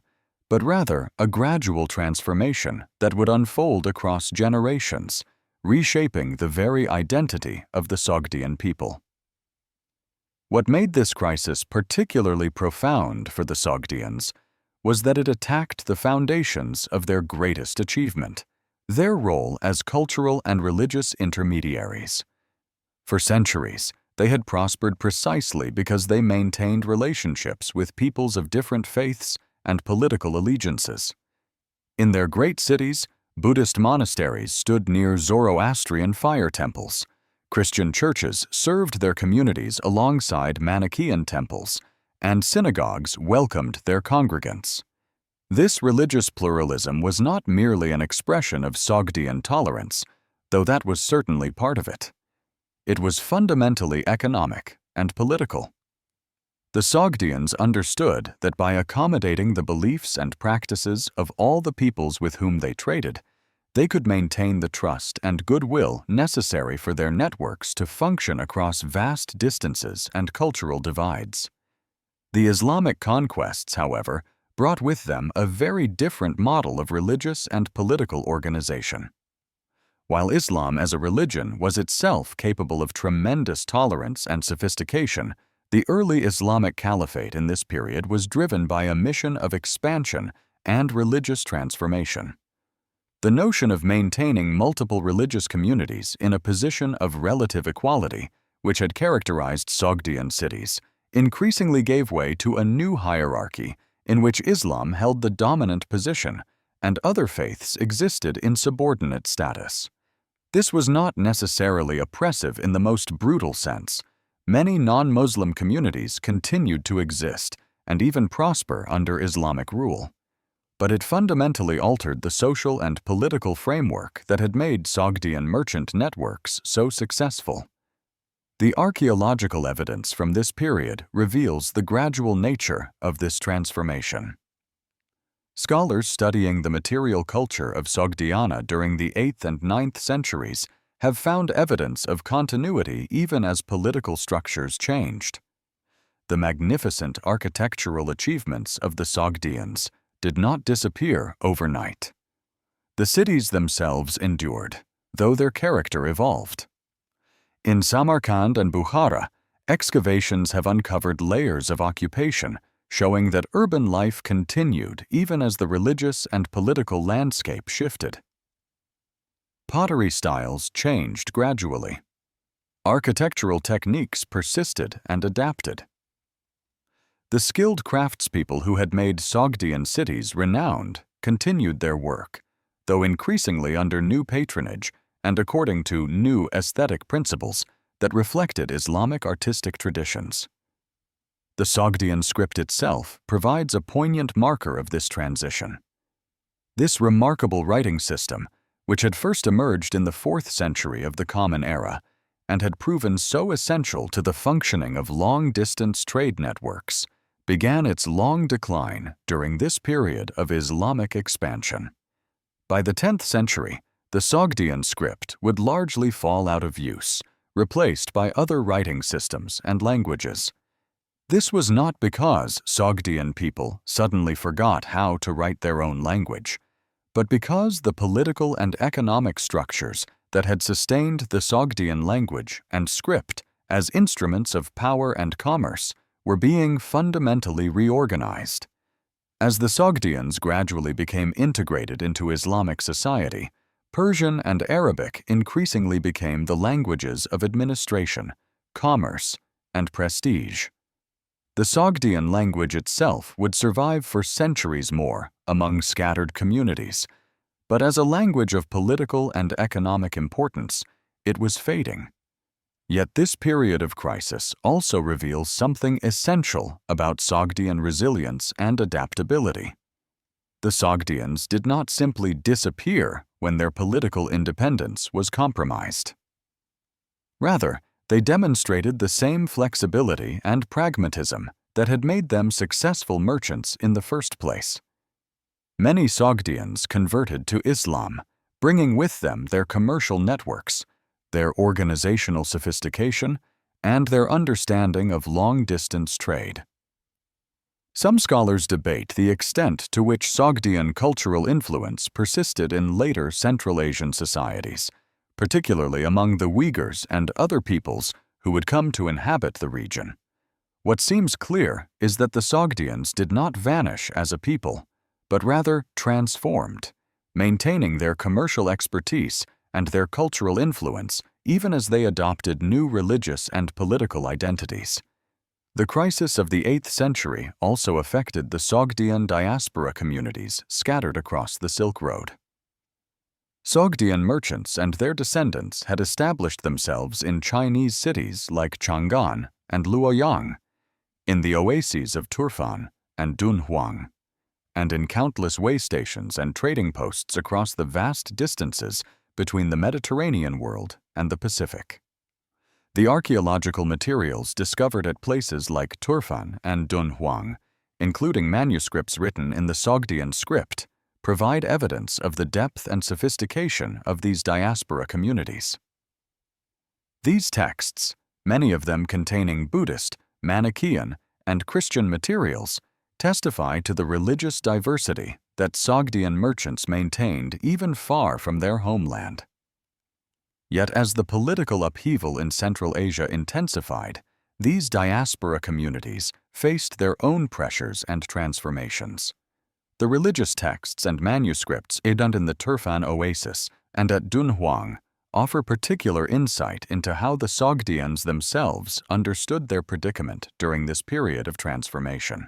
but rather a gradual transformation that would unfold across generations, reshaping the very identity of the Sogdian people. What made this crisis particularly profound for the Sogdians was that it attacked the foundations of their greatest achievement, their role as cultural and religious intermediaries. For centuries, they had prospered precisely because they maintained relationships with peoples of different faiths and political allegiances. In their great cities, Buddhist monasteries stood near Zoroastrian fire temples. Christian churches served their communities alongside Manichaean temples, and synagogues welcomed their congregants. This religious pluralism was not merely an expression of Sogdian tolerance, though that was certainly part of it. It was fundamentally economic and political. The Sogdians understood that by accommodating the beliefs and practices of all the peoples with whom they traded, they could maintain the trust and goodwill necessary for their networks to function across vast distances and cultural divides. The Islamic conquests, however, brought with them a very different model of religious and political organization. While Islam as a religion was itself capable of tremendous tolerance and sophistication, the early Islamic Caliphate in this period was driven by a mission of expansion and religious transformation. The notion of maintaining multiple religious communities in a position of relative equality, which had characterized Sogdian cities, increasingly gave way to a new hierarchy in which Islam held the dominant position and other faiths existed in subordinate status. This was not necessarily oppressive in the most brutal sense. Many non-Muslim communities continued to exist and even prosper under Islamic rule. But it fundamentally altered the social and political framework that had made Sogdian merchant networks so successful. The archaeological evidence from this period reveals the gradual nature of this transformation. Scholars studying the material culture of Sogdiana during the 8th and 9th centuries have found evidence of continuity even as political structures changed. The magnificent architectural achievements of the Sogdians did not disappear overnight. The cities themselves endured, though their character evolved. In Samarkand and Bukhara, excavations have uncovered layers of occupation, showing that urban life continued even as the religious and political landscape shifted. Pottery styles changed gradually. Architectural techniques persisted and adapted. The skilled craftspeople who had made Sogdian cities renowned continued their work, though increasingly under new patronage and according to new aesthetic principles that reflected Islamic artistic traditions. The Sogdian script itself provides a poignant marker of this transition. This remarkable writing system, which had first emerged in the 4th century of the Common Era and had proven so essential to the functioning of long-distance trade networks, began its long decline during this period of Islamic expansion. By the 10th century, the Sogdian script would largely fall out of use, replaced by other writing systems and languages. This was not because Sogdian people suddenly forgot how to write their own language, but because the political and economic structures that had sustained the Sogdian language and script as instruments of power and commerce were being fundamentally reorganized. As the Sogdians gradually became integrated into Islamic society, Persian and Arabic increasingly became the languages of administration, commerce, and prestige. The Sogdian language itself would survive for centuries more among scattered communities, but as a language of political and economic importance, it was fading. Yet this period of crisis also reveals something essential about Sogdian resilience and adaptability. The Sogdians did not simply disappear when their political independence was compromised. Rather, they demonstrated the same flexibility and pragmatism that had made them successful merchants in the first place. Many Sogdians converted to Islam, bringing with them their commercial networks, their organizational sophistication, and their understanding of long-distance trade. Some scholars debate the extent to which Sogdian cultural influence persisted in later Central Asian societies, particularly among the Uyghurs and other peoples who would come to inhabit the region. What seems clear is that the Sogdians did not vanish as a people, but rather transformed, maintaining their commercial expertise and their cultural influence even as they adopted new religious and political identities. The crisis of the 8th century also affected the Sogdian diaspora communities scattered across the Silk Road. Sogdian merchants and their descendants had established themselves in Chinese cities like Chang'an and Luoyang, in the oases of Turfan and Dunhuang, and in countless way stations and trading posts across the vast distances between the Mediterranean world and the Pacific. The archaeological materials discovered at places like Turfan and Dunhuang, including manuscripts written in the Sogdian script, provide evidence of the depth and sophistication of these diaspora communities. These texts, many of them containing Buddhist, Manichaean, and Christian materials, testify to the religious diversity that Sogdian merchants maintained even far from their homeland. Yet as the political upheaval in Central Asia intensified, these diaspora communities faced their own pressures and transformations. The religious texts and manuscripts found in the Turfan oasis and at Dunhuang offer particular insight into how the Sogdians themselves understood their predicament during this period of transformation.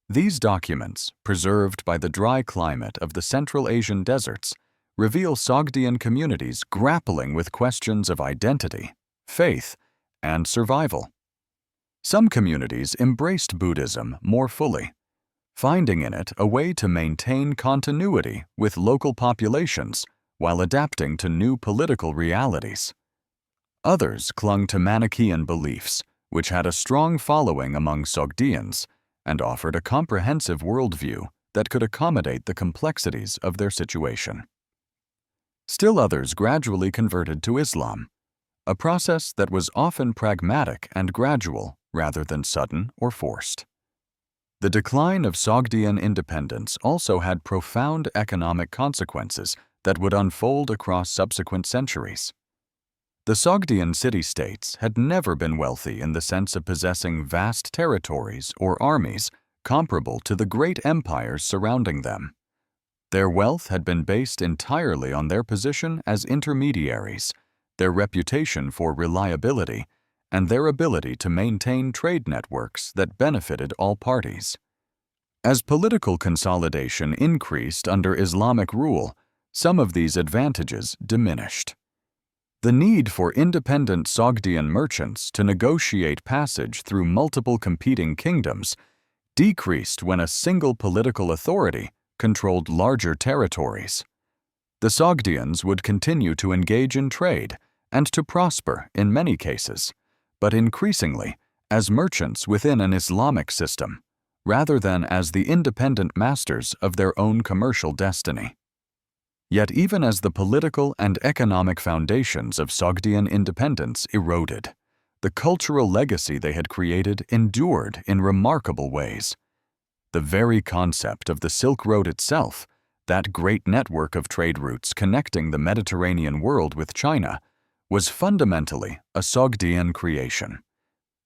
These documents, preserved by the dry climate of the Central Asian deserts, reveal Sogdian communities grappling with questions of identity, faith, and survival. Some communities embraced Buddhism more fully, finding in it a way to maintain continuity with local populations while adapting to new political realities. Others clung to Manichaean beliefs, which had a strong following among Sogdians and offered a comprehensive worldview that could accommodate the complexities of their situation. Still others gradually converted to Islam, a process that was often pragmatic and gradual rather than sudden or forced. The decline of Sogdian independence also had profound economic consequences that would unfold across subsequent centuries. The Sogdian city-states had never been wealthy in the sense of possessing vast territories or armies comparable to the great empires surrounding them. Their wealth had been based entirely on their position as intermediaries, their reputation for reliability, and their ability to maintain trade networks that benefited all parties. As political consolidation increased under Islamic rule, some of these advantages diminished. The need for independent Sogdian merchants to negotiate passage through multiple competing kingdoms decreased when a single political authority controlled larger territories. The Sogdians would continue to engage in trade and to prosper in many cases, but increasingly as merchants within an Islamic system, rather than as the independent masters of their own commercial destiny. Yet even as the political and economic foundations of Sogdian independence eroded, the cultural legacy they had created endured in remarkable ways. The very concept of the Silk Road itself, that great network of trade routes connecting the Mediterranean world with China, was fundamentally a Sogdian creation.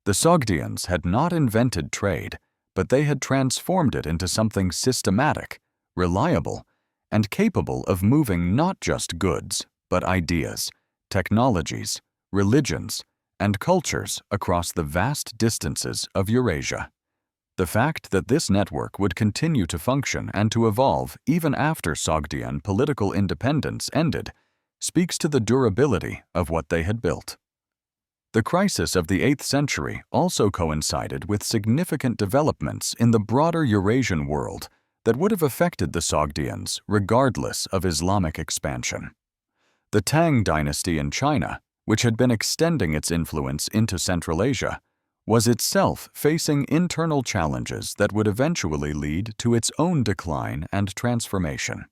The Sogdians had not invented trade, but they had transformed it into something systematic, reliable, and capable of moving not just goods, but ideas, technologies, religions, and cultures across the vast distances of Eurasia. The fact that this network would continue to function and to evolve even after Sogdian political independence ended speaks to the durability of what they had built. The crisis of the 8th century also coincided with significant developments in the broader Eurasian world that would have affected the Sogdians regardless of Islamic expansion. The Tang dynasty in China, which had been extending its influence into Central Asia, was itself facing internal challenges that would eventually lead to its own decline and transformation.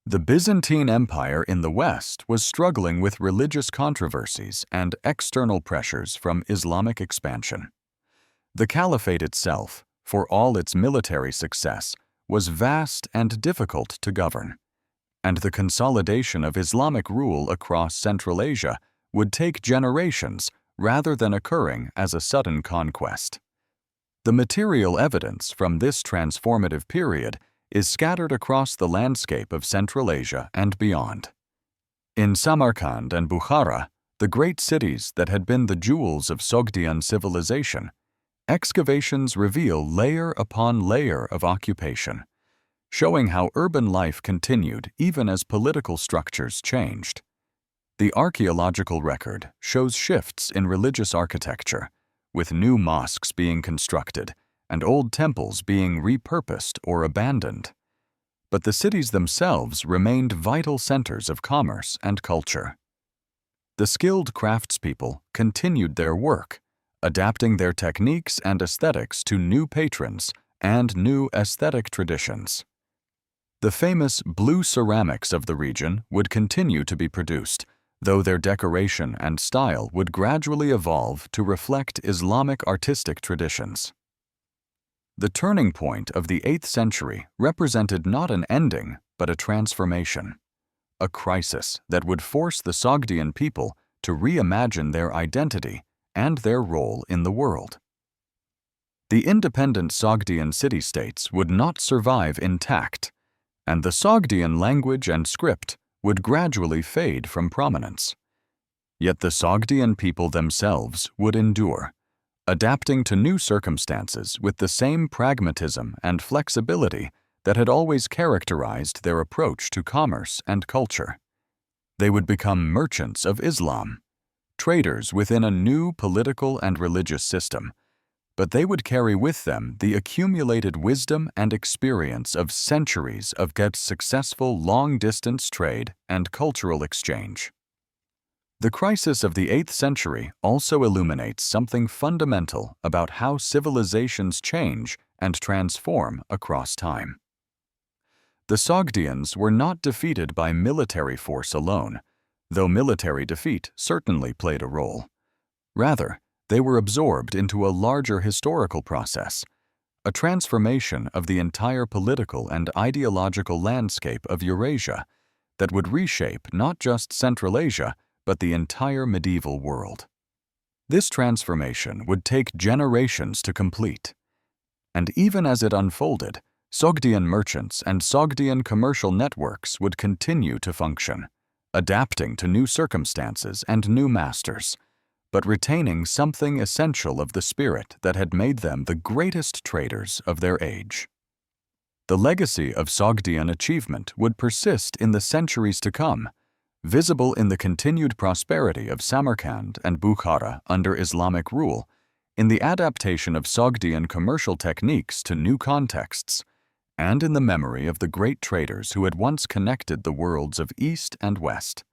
The Byzantine Empire in the West was struggling with religious controversies and external pressures from Islamic expansion. The Caliphate itself, for all its military success, was vast and difficult to govern, and the consolidation of Islamic rule across Central Asia would take generations rather than occurring as a sudden conquest. The material evidence from this transformative period is scattered across the landscape of Central Asia and beyond. In Samarkand and Bukhara, the great cities that had been the jewels of Sogdian civilization, excavations reveal layer upon layer of occupation, showing how urban life continued even as political structures changed. The archaeological record shows shifts in religious architecture, with new mosques being constructed and old temples being repurposed or abandoned. But the cities themselves remained vital centers of commerce and culture. The skilled craftspeople continued their work, adapting their techniques and aesthetics to new patrons and new aesthetic traditions. The famous blue ceramics of the region would continue to be produced, though their decoration and style would gradually evolve to reflect Islamic artistic traditions. The turning point of the 8th century represented not an ending, but a transformation, a crisis that would force the Sogdian people to reimagine their identity and their role in the world. The independent Sogdian city-states would not survive intact, and the Sogdian language and script would gradually fade from prominence. Yet the Sogdian people themselves would endure, adapting to new circumstances with the same pragmatism and flexibility that had always characterized their approach to commerce and culture. They would become merchants of Islam, traders within a new political and religious system, but they would carry with them the accumulated wisdom and experience of centuries of successful long-distance trade and cultural exchange. The crisis of the 8th century also illuminates something fundamental about how civilizations change and transform across time. The Sogdians were not defeated by military force alone, though military defeat certainly played a role. Rather, they were absorbed into a larger historical process, a transformation of the entire political and ideological landscape of Eurasia that would reshape not just Central Asia, but the entire medieval world. This transformation would take generations to complete, and even as it unfolded, Sogdian merchants and Sogdian commercial networks would continue to function, adapting to new circumstances and new masters, but retaining something essential of the spirit that had made them the greatest traders of their age. The legacy of Sogdian achievement would persist in the centuries to come, visible in the continued prosperity of Samarkand and Bukhara under Islamic rule, in the adaptation of Sogdian commercial techniques to new contexts, and in the memory of the great traders who had once connected the worlds of East and West.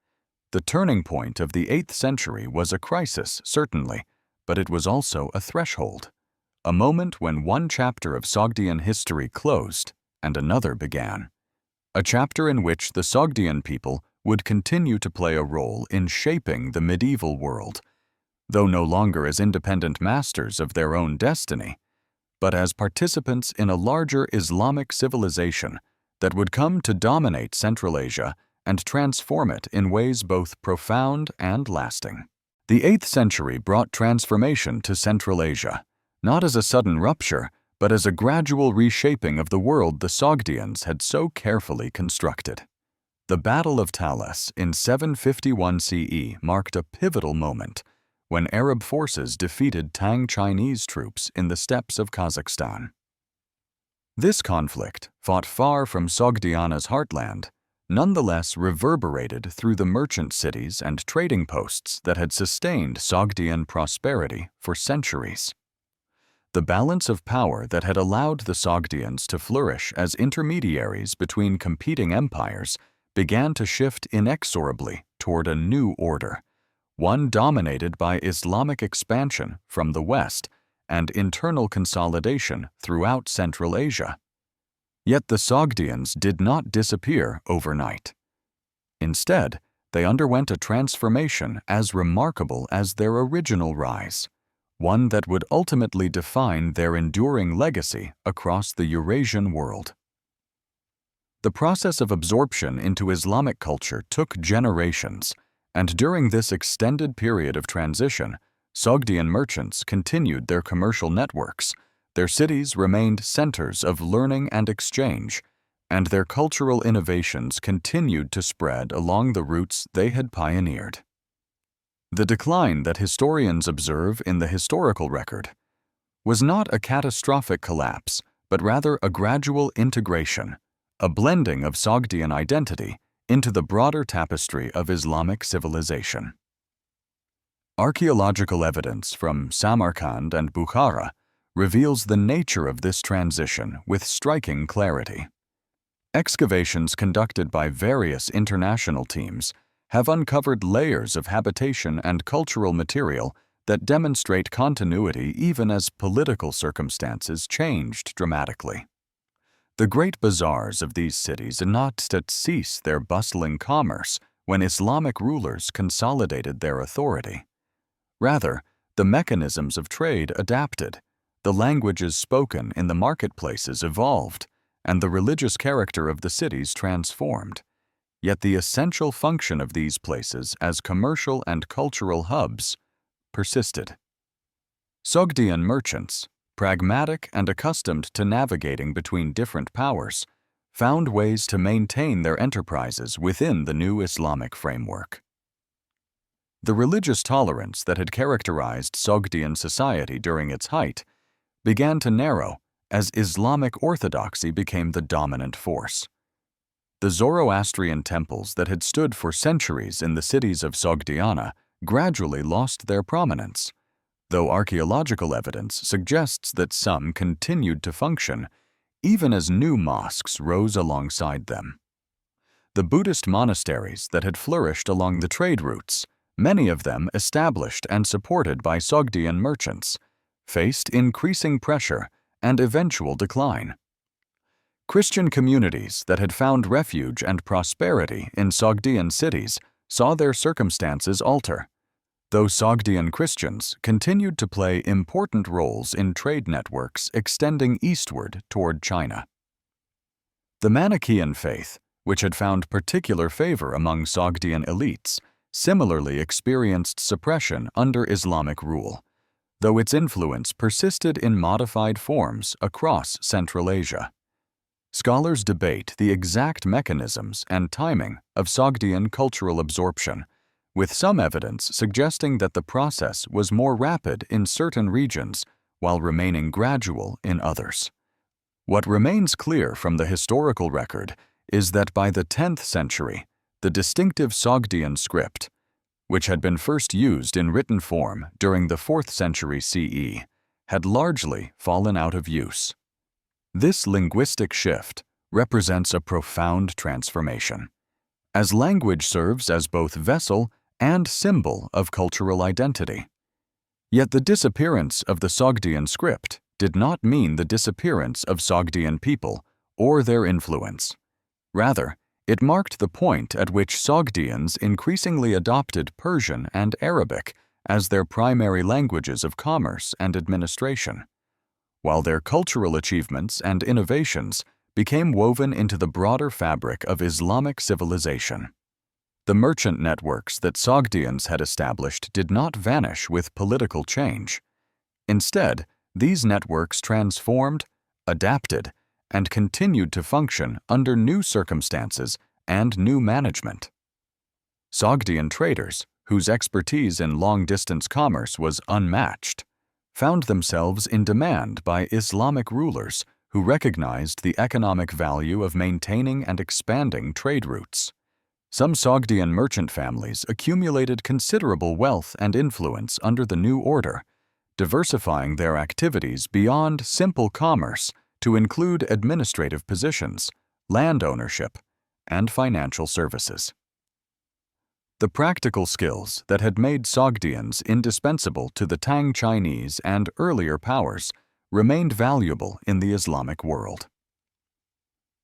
The turning point of the 8th century was a crisis, certainly, but it was also a threshold, a moment when one chapter of Sogdian history closed and another began, a chapter in which the Sogdian people would continue to play a role in shaping the medieval world, though no longer as independent masters of their own destiny, but as participants in a larger Islamic civilization that would come to dominate Central Asia and transform it in ways both profound and lasting. The 8th century brought transformation to Central Asia, not as a sudden rupture, but as a gradual reshaping of the world the Sogdians had so carefully constructed. The Battle of Talas in 751 CE marked a pivotal moment when Arab forces defeated Tang Chinese troops in the steppes of Kazakhstan. This conflict, fought far from Sogdiana's heartland, nonetheless reverberated through the merchant cities and trading posts that had sustained Sogdian prosperity for centuries. The balance of power that had allowed the Sogdians to flourish as intermediaries between competing empires began to shift inexorably toward a new order, one dominated by Islamic expansion from the West and internal consolidation throughout Central Asia. Yet the Sogdians did not disappear overnight. Instead, they underwent a transformation as remarkable as their original rise, one that would ultimately define their enduring legacy across the Eurasian world. The process of absorption into Islamic culture took generations, and during this extended period of transition, Sogdian merchants continued their commercial networks, their cities remained centers of learning and exchange, and their cultural innovations continued to spread along the routes they had pioneered. The decline that historians observe in the historical record was not a catastrophic collapse, but rather a gradual integration, a blending of Sogdian identity into the broader tapestry of Islamic civilization. Archaeological evidence from Samarkand and Bukhara reveals the nature of this transition with striking clarity. Excavations conducted by various international teams have uncovered layers of habitation and cultural material that demonstrate continuity even as political circumstances changed dramatically. The great bazaars of these cities did not cease their bustling commerce when Islamic rulers consolidated their authority. Rather, the mechanisms of trade adapted, the languages spoken in the marketplaces evolved, and the religious character of the cities transformed. Yet the essential function of these places as commercial and cultural hubs persisted. Sogdian merchants, pragmatic and accustomed to navigating between different powers, found ways to maintain their enterprises within the new Islamic framework. The religious tolerance that had characterized Sogdian society during its height began to narrow as Islamic orthodoxy became the dominant force. The Zoroastrian temples that had stood for centuries in the cities of Sogdiana gradually lost their prominence, though archaeological evidence suggests that some continued to function even as new mosques rose alongside them. The Buddhist monasteries that had flourished along the trade routes, many of them established and supported by Sogdian merchants, faced increasing pressure and eventual decline. Christian communities that had found refuge and prosperity in Sogdian cities saw their circumstances alter, though Sogdian Christians continued to play important roles in trade networks extending eastward toward China. The Manichaean faith, which had found particular favor among Sogdian elites, similarly experienced suppression under Islamic rule, though its influence persisted in modified forms across Central Asia. Scholars debate the exact mechanisms and timing of Sogdian cultural absorption, with some evidence suggesting that the process was more rapid in certain regions while remaining gradual in others. What remains clear from the historical record is that by the 10th century, the distinctive Sogdian script, which had been first used in written form during the 4th century CE, had largely fallen out of use. This linguistic shift represents a profound transformation, as language serves as both vessel and symbol of cultural identity. Yet the disappearance of the Sogdian script did not mean the disappearance of Sogdian people or their influence. Rather, it marked the point at which Sogdians increasingly adopted Persian and Arabic as their primary languages of commerce and administration, while their cultural achievements and innovations became woven into the broader fabric of Islamic civilization. The merchant networks that Sogdians had established did not vanish with political change. Instead, these networks transformed, adapted, and continued to function under new circumstances and new management. Sogdian traders, whose expertise in long-distance commerce was unmatched, found themselves in demand by Islamic rulers who recognized the economic value of maintaining and expanding trade routes. Some Sogdian merchant families accumulated considerable wealth and influence under the new order, diversifying their activities beyond simple commerce to include administrative positions, land ownership, and financial services. The practical skills that had made Sogdians indispensable to the Tang Chinese and earlier powers remained valuable in the Islamic world.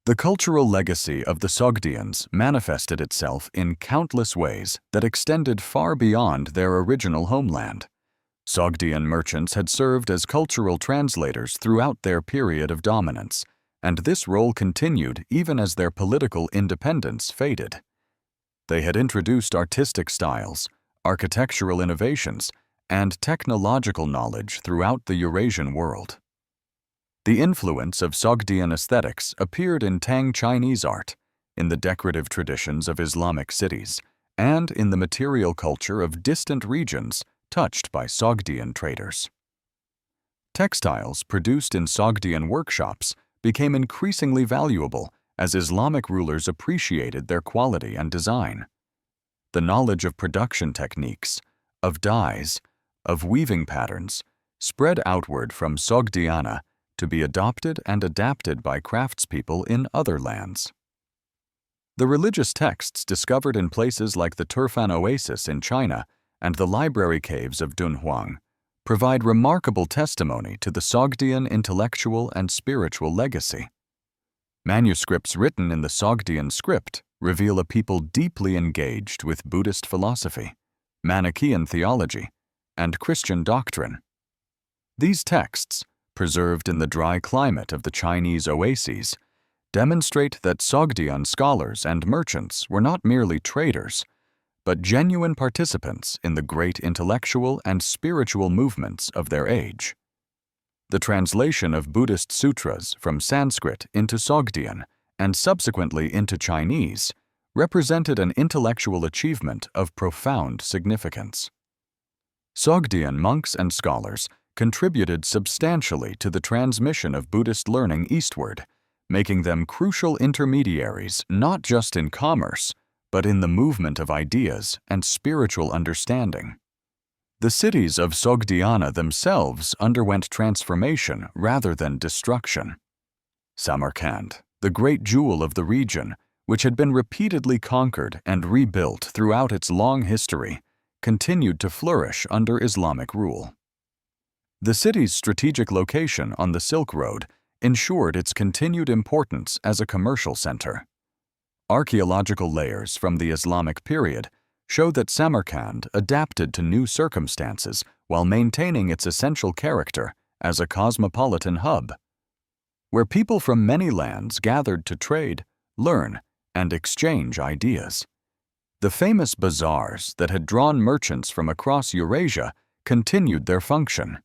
The cultural legacy of the Sogdians manifested itself in countless ways that extended far beyond their original homeland. Sogdian merchants had served as cultural translators throughout their period of dominance, and this role continued even as their political independence faded. They had introduced artistic styles, architectural innovations, and technological knowledge throughout the Eurasian world. The influence of Sogdian aesthetics appeared in Tang Chinese art, in the decorative traditions of Islamic cities, and in the material culture of distant regions touched by Sogdian traders. Textiles produced in Sogdian workshops became increasingly valuable as Islamic rulers appreciated their quality and design. The knowledge of production techniques, of dyes, of weaving patterns, spread outward from Sogdiana to be adopted and adapted by craftspeople in other lands. The religious texts discovered in places like the Turfan Oasis in China and the library caves of Dunhuang provide remarkable testimony to the Sogdian intellectual and spiritual legacy. Manuscripts written in the Sogdian script reveal a people deeply engaged with Buddhist philosophy, Manichaean theology, and Christian doctrine. These texts, preserved in the dry climate of the Chinese oases, demonstrate that Sogdian scholars and merchants were not merely traders, but genuine participants in the great intellectual and spiritual movements of their age. The translation of Buddhist sutras from Sanskrit into Sogdian and subsequently into Chinese represented an intellectual achievement of profound significance. Sogdian monks and scholars contributed substantially to the transmission of Buddhist learning eastward, making them crucial intermediaries not just in commerce, but in the movement of ideas and spiritual understanding. The cities of Sogdiana themselves underwent transformation rather than destruction. Samarkand, the great jewel of the region, which had been repeatedly conquered and rebuilt throughout its long history, continued to flourish under Islamic rule. The city's strategic location on the Silk Road ensured its continued importance as a commercial center. Archaeological layers from the Islamic period show that Samarkand adapted to new circumstances while maintaining its essential character as a cosmopolitan hub, where people from many lands gathered to trade, learn, and exchange ideas. The famous bazaars that had drawn merchants from across Eurasia continued their function.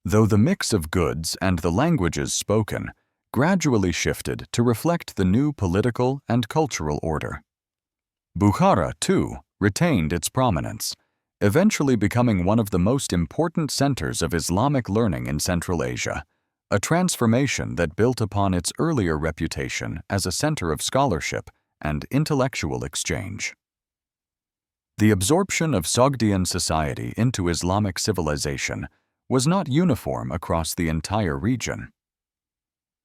Though the mix of goods and the languages spoken gradually shifted to reflect the new political and cultural order. Bukhara, too, retained its prominence, eventually becoming one of the most important centers of Islamic learning in Central Asia, a transformation that built upon its earlier reputation as a center of scholarship and intellectual exchange. The absorption of Sogdian society into Islamic civilization was not uniform across the entire region.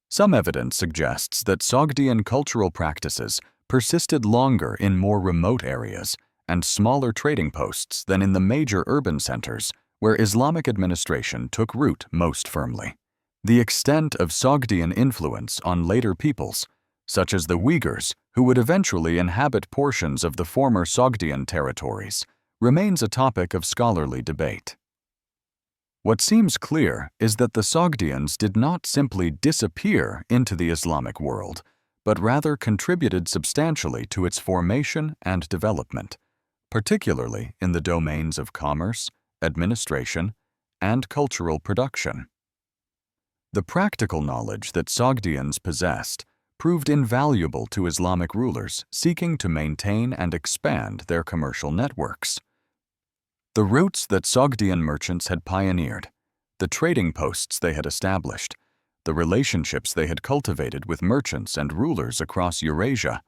Some evidence suggests that Sogdian cultural practices persisted longer in more remote areas and smaller trading posts than in the major urban centers where Islamic administration took root most firmly. The extent of Sogdian influence on later peoples, such as the Uyghurs, who would eventually inhabit portions of the former Sogdian territories, remains a topic of scholarly debate. What seems clear is that the Sogdians did not simply disappear into the Islamic world, but rather contributed substantially to its formation and development, particularly in the domains of commerce, administration, and cultural production. The practical knowledge that Sogdians possessed proved invaluable to Islamic rulers seeking to maintain and expand their commercial networks. The routes that Sogdian merchants had pioneered, the trading posts they had established, the relationships they had cultivated with merchants and rulers across Eurasia,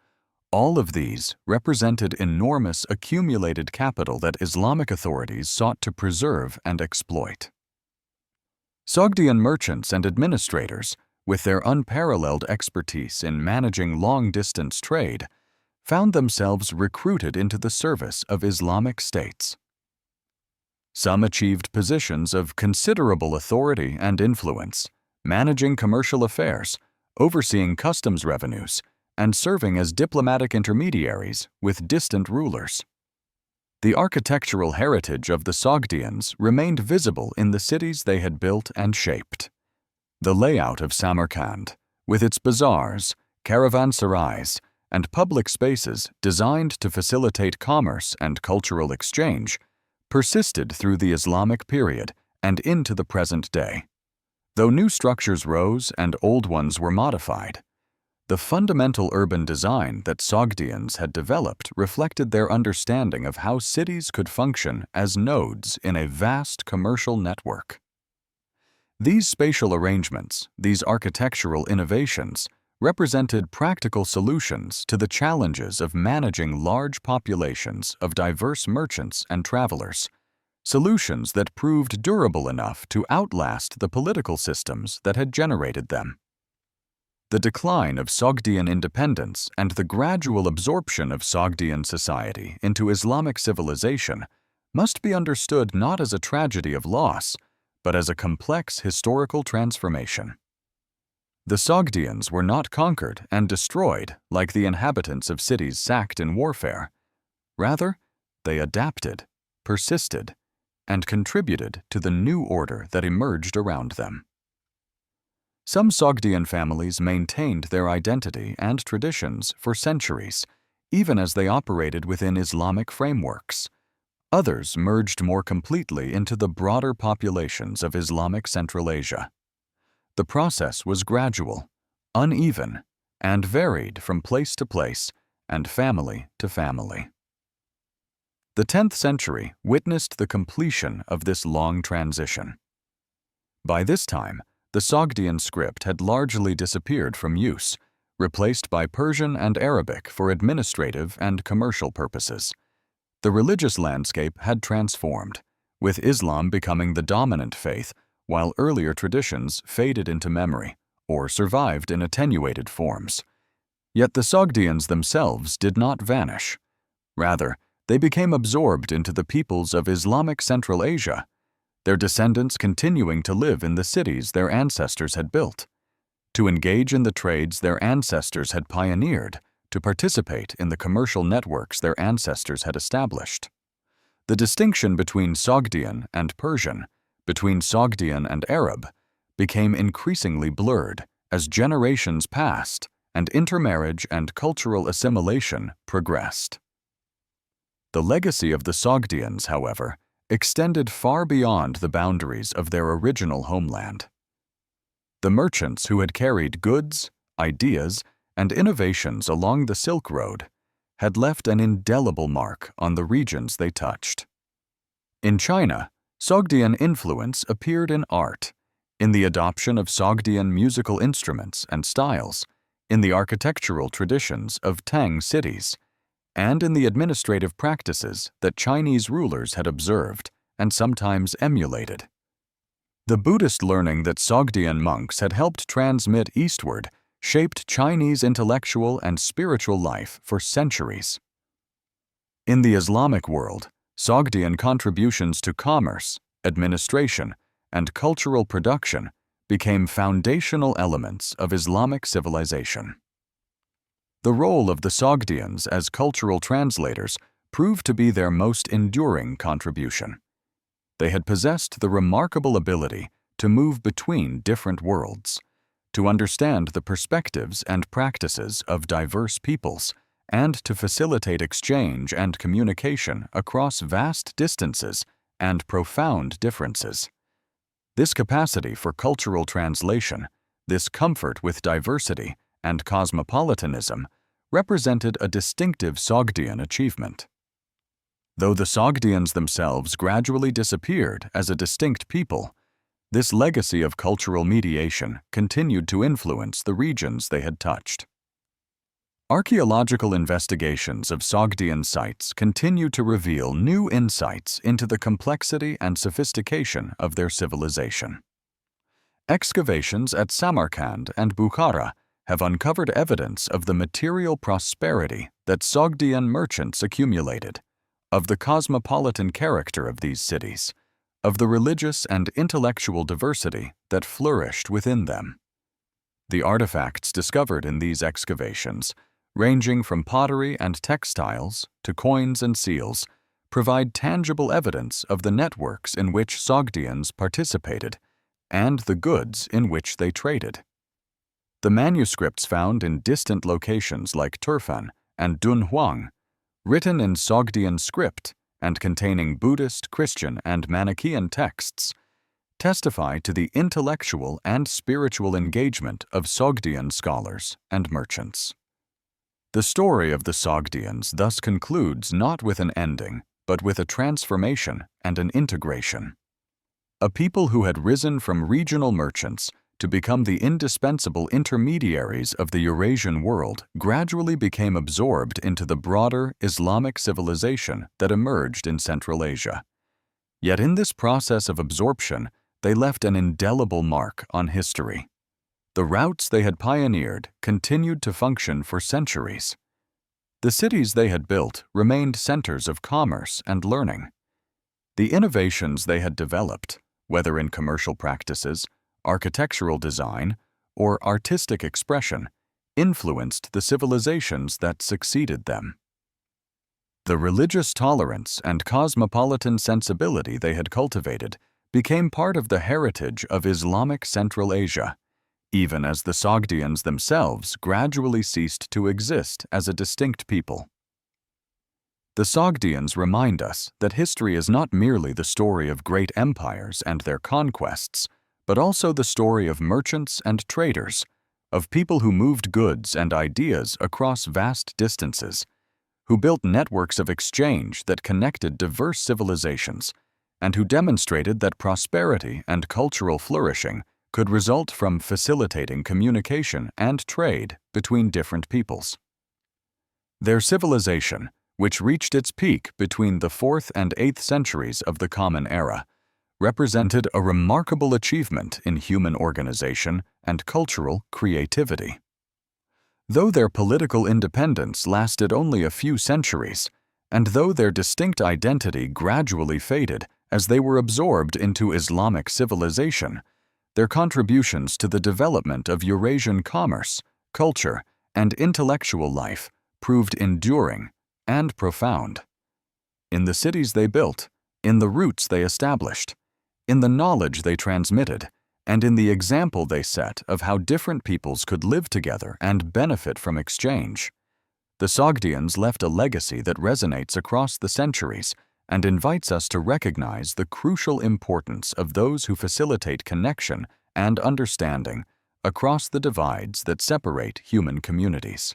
all of these represented enormous accumulated capital that Islamic authorities sought to preserve and exploit. Sogdian merchants and administrators, with their unparalleled expertise in managing long-distance trade, found themselves recruited into the service of Islamic states. Some achieved positions of considerable authority and influence, managing commercial affairs, overseeing customs revenues, and serving as diplomatic intermediaries with distant rulers. The architectural heritage of the Sogdians remained visible in the cities they had built and shaped. The layout of Samarkand, with its bazaars, caravanserais, and public spaces designed to facilitate commerce and cultural exchange, persisted through the Islamic period and into the present day. Though new structures rose and old ones were modified, the fundamental urban design that Sogdians had developed reflected their understanding of how cities could function as nodes in a vast commercial network. These spatial arrangements, these architectural innovations, represented practical solutions to the challenges of managing large populations of diverse merchants and travelers, solutions that proved durable enough to outlast the political systems that had generated them. The decline of Sogdian independence and the gradual absorption of Sogdian society into Islamic civilization must be understood not as a tragedy of loss, but as a complex historical transformation. The Sogdians were not conquered and destroyed like the inhabitants of cities sacked in warfare. Rather, they adapted, persisted, and contributed to the new order that emerged around them. Some Sogdian families maintained their identity and traditions for centuries, even as they operated within Islamic frameworks. Others merged more completely into the broader populations of Islamic Central Asia. The process was gradual, uneven, and varied from place to place and family to family. The 10th century witnessed the completion of this long transition. By this time, the Sogdian script had largely disappeared from use, replaced by Persian and Arabic for administrative and commercial purposes. The religious landscape had transformed, with Islam becoming the dominant faith, while earlier traditions faded into memory or survived in attenuated forms. Yet the Sogdians themselves did not vanish. Rather, they became absorbed into the peoples of Islamic Central Asia, their descendants continuing to live in the cities their ancestors had built, to engage in the trades their ancestors had pioneered, to participate in the commercial networks their ancestors had established. The distinction between Sogdian and Persian, between Sogdian and Arab, became increasingly blurred as generations passed and intermarriage and cultural assimilation progressed. The legacy of the Sogdians, however, extended far beyond the boundaries of their original homeland. The merchants who had carried goods, ideas, and innovations along the Silk Road had left an indelible mark on the regions they touched. In China, Sogdian influence appeared in art, in the adoption of Sogdian musical instruments and styles, in the architectural traditions of Tang cities, and in the administrative practices that Chinese rulers had observed and sometimes emulated. The Buddhist learning that Sogdian monks had helped transmit eastward shaped Chinese intellectual and spiritual life for centuries. In the Islamic world, Sogdian contributions to commerce, administration, and cultural production became foundational elements of Islamic civilization. The role of the Sogdians as cultural translators proved to be their most enduring contribution. They had possessed the remarkable ability to move between different worlds, to understand the perspectives and practices of diverse peoples, and to facilitate exchange and communication across vast distances and profound differences. This capacity for cultural translation, this comfort with diversity and cosmopolitanism, represented a distinctive Sogdian achievement. Though the Sogdians themselves gradually disappeared as a distinct people, this legacy of cultural mediation continued to influence the regions they had touched. Archaeological investigations of Sogdian sites continue to reveal new insights into the complexity and sophistication of their civilization. Excavations at Samarkand and Bukhara have uncovered evidence of the material prosperity that Sogdian merchants accumulated, of the cosmopolitan character of these cities, of the religious and intellectual diversity that flourished within them. The artifacts discovered in these excavations, ranging from pottery and textiles to coins and seals, provide tangible evidence of the networks in which Sogdians participated and the goods in which they traded. The manuscripts found in distant locations like Turfan and Dunhuang, written in Sogdian script and containing Buddhist, Christian, and Manichaean texts, testify to the intellectual and spiritual engagement of Sogdian scholars and merchants. The story of the Sogdians thus concludes not with an ending, but with a transformation and an integration. A people who had risen from regional merchants to become the indispensable intermediaries of the Eurasian world gradually became absorbed into the broader Islamic civilization that emerged in Central Asia. Yet in this process of absorption, they left an indelible mark on history. The routes they had pioneered continued to function for centuries. The cities they had built remained centers of commerce and learning. The innovations they had developed, whether in commercial practices, architectural design, or artistic expression, influenced the civilizations that succeeded them. The religious tolerance and cosmopolitan sensibility they had cultivated became part of the heritage of Islamic Central Asia, even as the Sogdians themselves gradually ceased to exist as a distinct people. The Sogdians remind us that history is not merely the story of great empires and their conquests, but also the story of merchants and traders, of people who moved goods and ideas across vast distances, who built networks of exchange that connected diverse civilizations, and who demonstrated that prosperity and cultural flourishing could result from facilitating communication and trade between different peoples. Their civilization, which reached its peak between the 4th and 8th centuries of the Common Era, represented a remarkable achievement in human organization and cultural creativity. Though their political independence lasted only a few centuries, and though their distinct identity gradually faded as they were absorbed into Islamic civilization, their contributions to the development of Eurasian commerce, culture, and intellectual life proved enduring and profound. In the cities they built, in the routes they established, in the knowledge they transmitted, and in the example they set of how different peoples could live together and benefit from exchange, the Sogdians left a legacy that resonates across the centuries and invites us to recognize the crucial importance of those who facilitate connection and understanding across the divides that separate human communities.